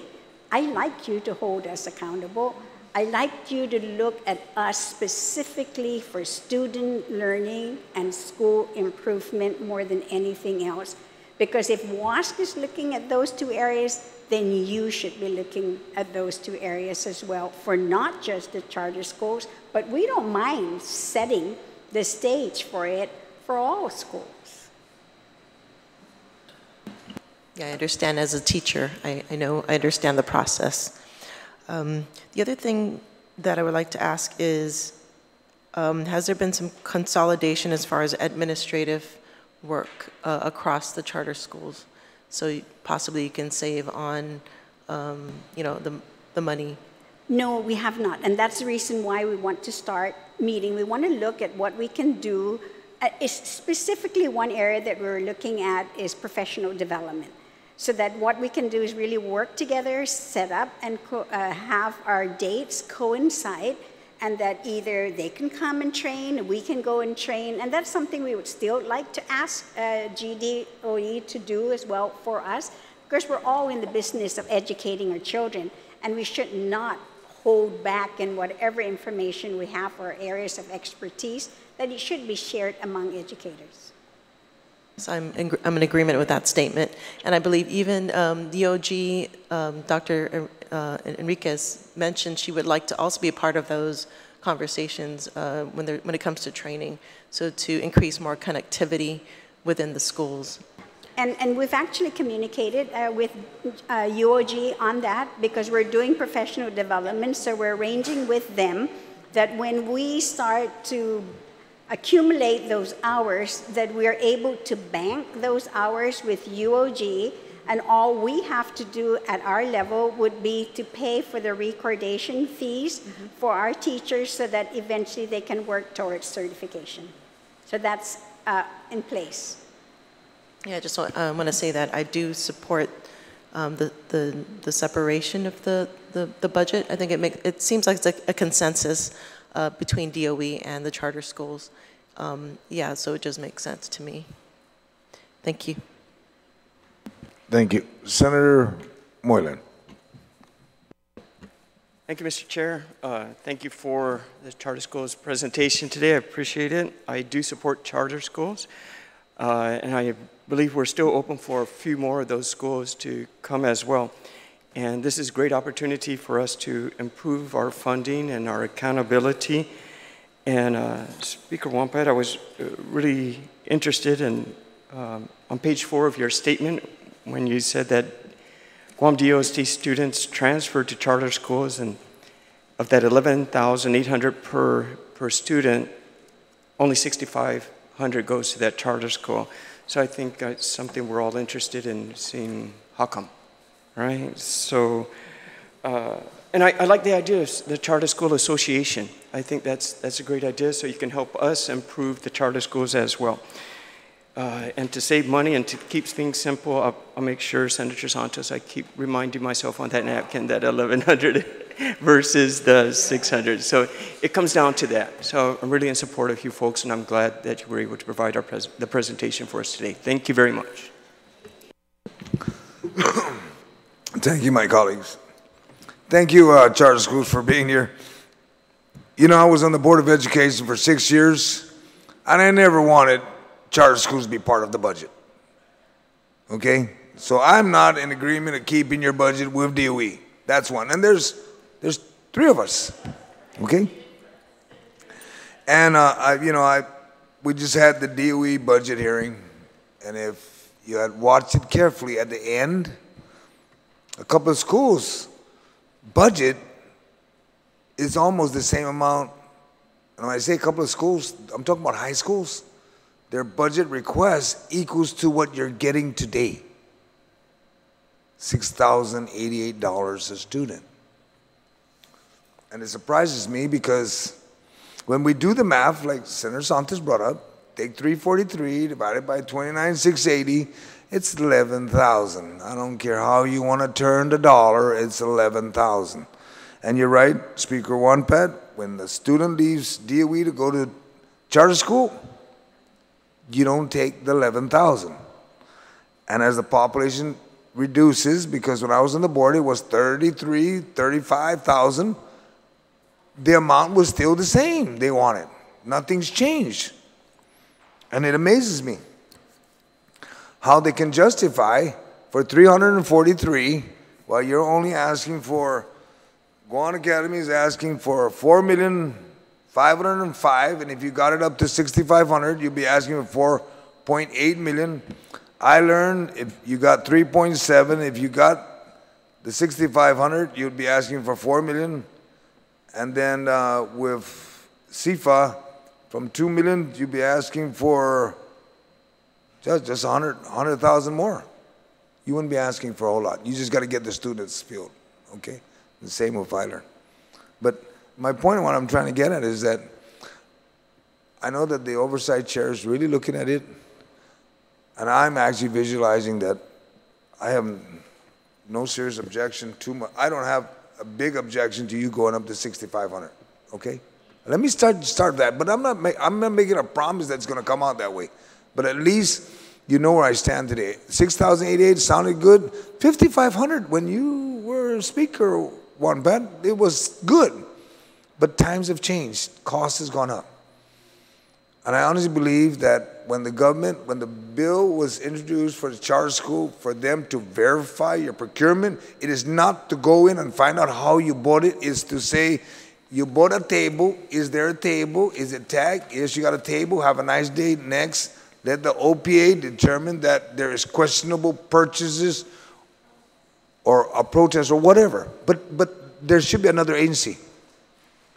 I like you to hold us accountable. I like you to look at us specifically for student learning and school improvement more than anything else. Because if WASC is looking at those two areas, then you should be looking at those two areas as well, for not just the charter schools, but we don't mind setting the stage for it for all schools. Yeah, I understand as a teacher. I understand the process. The other thing that I would like to ask is, has there been some consolidation as far as administrative work across the charter schools? So possibly you can save on, the money. No, we have not. And that's the reason why we want to start meeting. We want to look at what we can do. Specifically, one area that we're looking at is professional development. So that what we can do is really work together, set up, and have our dates coincide, and that either they can come and train, we can go and train. And that's something we would still like to ask GDOE to do as well for us. Because we're all in the business of educating our children, and we should not hold back in whatever information we have for areas of expertise, that it should be shared among educators. So I'm in agreement with that statement. And I believe even DOG, Dr. Enriquez mentioned she would like to also be a part of those conversations when it comes to training, so to increase more connectivity within the schools. And we've actually communicated with UOG on that, because we're doing professional development, so we're arranging with them that when we start to accumulate those hours, that we're able to bank those hours with UOG, and all we have to do at our level would be to pay for the recordation fees for our teachers, so that eventually they can work towards certification. So that's in place. Yeah, I just want to say that I do support the separation of the budget. I think it seems like it's a consensus between DOE and the charter schools. Yeah, so it just makes sense to me. Thank you. Thank you. Senator Moylan. Thank you, Mr. Chair. Thank you for the charter schools presentation today. I appreciate it. I do support charter schools, and I believe we're still open for a few more of those schools to come as well. And this is a great opportunity for us to improve our funding and our accountability. And Speaker Wampat, I was really interested in, on page 4 of your statement, when you said that Guam DOST students transferred to charter schools, and of that 11,800 per student, only 6,500 goes to that charter school. So I think it's something we're all interested in seeing. How come, right? So, and I like the idea of the Charter School Association. I think that's a great idea, so you can help us improve the charter schools as well. And to save money and to keep things simple, I'll make sure, Senator Santos, I keep reminding myself on that napkin that 1,100 versus the 600. So it comes down to that. So I'm really in support of you folks, and I'm glad that you were able to provide the presentation for us today. Thank you very much. Thank you, my colleagues. Thank you, charter schools, for being here. You know, I was on the Board of Education for 6 years, and I never wanted charter schools to be part of the budget. Okay? So I'm not in agreement of keeping your budget with DOE. That's one. And there's 3 of us. Okay? And we just had the DOE budget hearing, and if you had watched it carefully, at the end, a couple of schools' budget is almost the same amount. And when I say a couple of schools, I'm talking about high schools. Their budget request equals to what you're getting today. $6,088 a student. And it surprises me because when we do the math, like Senator Santos brought up, take 343 divided by 29,680, it's 11,000. I don't care how you want to turn the dollar, it's 11,000. And you're right, Speaker Wampat, when the student leaves DOE to go to charter school, you don't take the 11,000. And as the population reduces, because when I was on the board, it was 35,000, the amount was still the same they wanted. Nothing's changed. And it amazes me how they can justify for 343 while you're only asking for, Gohan Academy is asking for 4,505,000, and if you got it up to 6,500, you'd be asking for 4.8 million. iLearn, if you got 3.7, if you got the 6,500, you'd be asking for 4 million. And then with Sefa, from 2 million, you'd be asking for just 100,000 more. You wouldn't be asking for a whole lot. You just got to get the students filled, okay? The same with iLearn. But my point, what I'm trying to get at is that I know that the oversight chair is really looking at it, and I'm actually visualizing that I have no serious objection to my, I don't have a big objection to you going up to 6,500, okay? Let me start that, but I'm not making a promise that's gonna come out that way. But at least you know where I stand today. 6,088 sounded good. 5,500 when you were speaker, Juan Pat, it was good. But times have changed, cost has gone up. And I honestly believe that when the bill was introduced for the charter school, for them to verify your procurement, it is not to go in and find out how you bought it, is to say, you bought a table, is there a table, is it tagged? Yes, you got a table, have a nice day, next. Let the OPA determine that there is questionable purchases or a protest or whatever. But there should be another agency.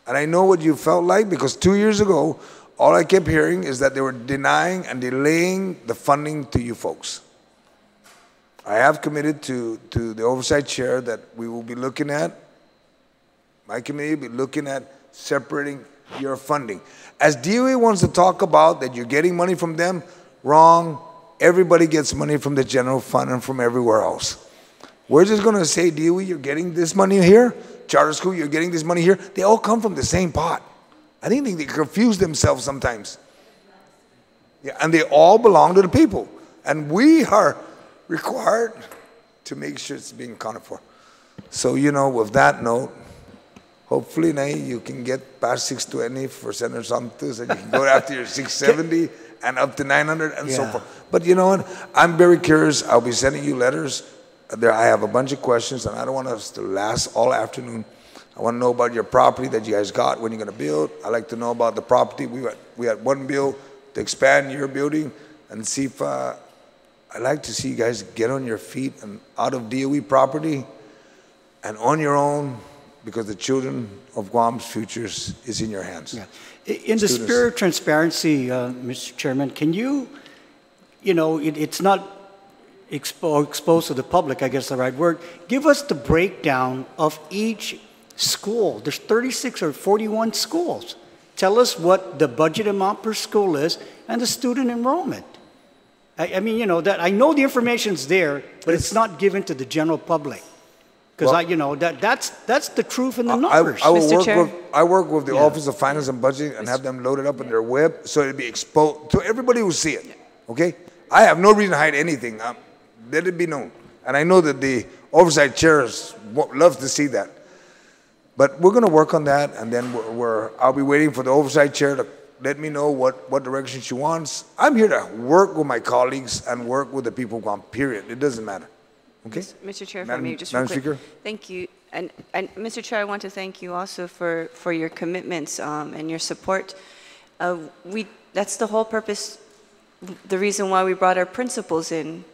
And I know what you felt like, because 2 years ago, all I kept hearing is that they were denying and delaying the funding to you folks. I have committed to the oversight chair that we will be looking at, my committee will be looking at separating your funding. As DOE wants to talk about that you're getting money from them, wrong. Everybody gets money from the general fund and from everywhere else. We're just going to say, DOE, you're getting this money here. Charter school, you're getting this money here. They all come from the same pot. I think they confuse themselves sometimes. Yeah, and they all belong to the people. And we are required to make sure it's being accounted for. So, you know, with that note, hopefully, you can get past 620 for Senator Santos, and you can go after your 670 and up to 900 and so forth. But you know what? I'm very curious. I'll be sending you letters. I have a bunch of questions, and I don't want us to last all afternoon. I want to know about your property that you guys got, when you're going to build. I'd like to know about the property. We had one bill to expand your building, and Sefa. I'd like to see you guys get on your feet and out of DOE property and on your own, because the children of Guam's futures is in your hands. Yeah. In the spirit of transparency, Mr. Chairman, can you, it's not exposed to the public, I guess the right word, give us the breakdown of each school. There's 36 or 41 schools. Tell us what the budget amount per school is and the student enrollment. I mean, that I know the information's there, but it's not given to the general public. Because that's the truth in the numbers. I work with the Office of Finance and Budgeting and have them loaded up on their web so it'll be exposed to everybody who see it. Okay? I have no reason to hide anything. Let it be known. And I know that the oversight chairs love to see that. But we're going to work on that, and then I'll be waiting for the oversight chair to let me know what direction she wants. I'm here to work with my colleagues and work with the people who want, period. It doesn't matter. Okay? Mr. Chair, if I may just real quick. Speaker? Thank you. And Mr. Chair, I want to thank you also for your commitments and your support. That's the whole purpose, the reason why we brought our principals in,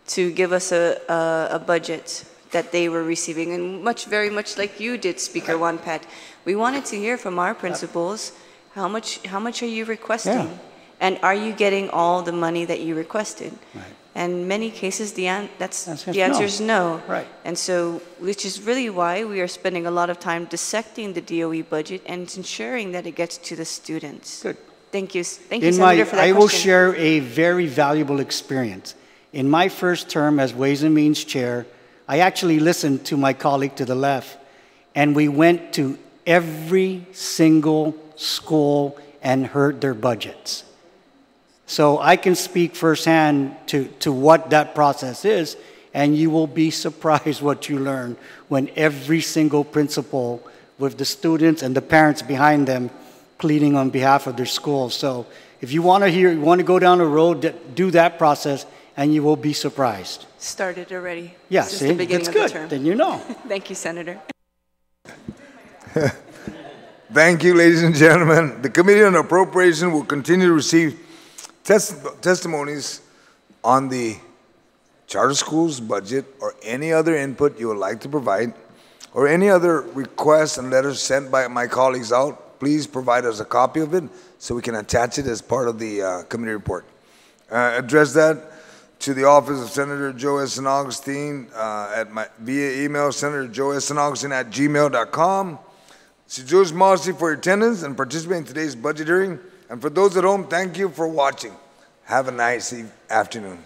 to give us a budget that they were receiving, and very much like you did, Speaker Juan Pat. We wanted to hear from our principals, how much are you requesting? Yeah. And are you getting all the money that you requested? Right. And in many cases, the answer is no. Right. And so, which is really why we are spending a lot of time dissecting the DOE budget and ensuring that it gets to the students. Good. Thank you, Senator, for that question. I will share a very valuable experience. In my first term as Ways and Means Chair, I actually listened to my colleague to the left, and we went to every single school and heard their budgets. So I can speak firsthand to what that process is, and you will be surprised what you learn when every single principal, with the students and the parents behind them, pleading on behalf of their school. So if you want to go down the road, do that process, and you will be surprised. Started already. Yeah, Since see, the beginning that's of good. the term. Then you know. Thank you, Senator. Thank you, ladies and gentlemen. The Committee on Appropriation will continue to receive testimonies on the charter schools budget or any other input you would like to provide, or any other requests and letters sent by my colleagues out. Please provide us a copy of it so we can attach it as part of the committee report. Address that to the office of Senator Joe S. San Agustin via email, senatorjoesaugustin@gmail.com. Sejus Masi for your attendance and participating in today's budget hearing. And for those at home, thank you for watching. Have a nice afternoon.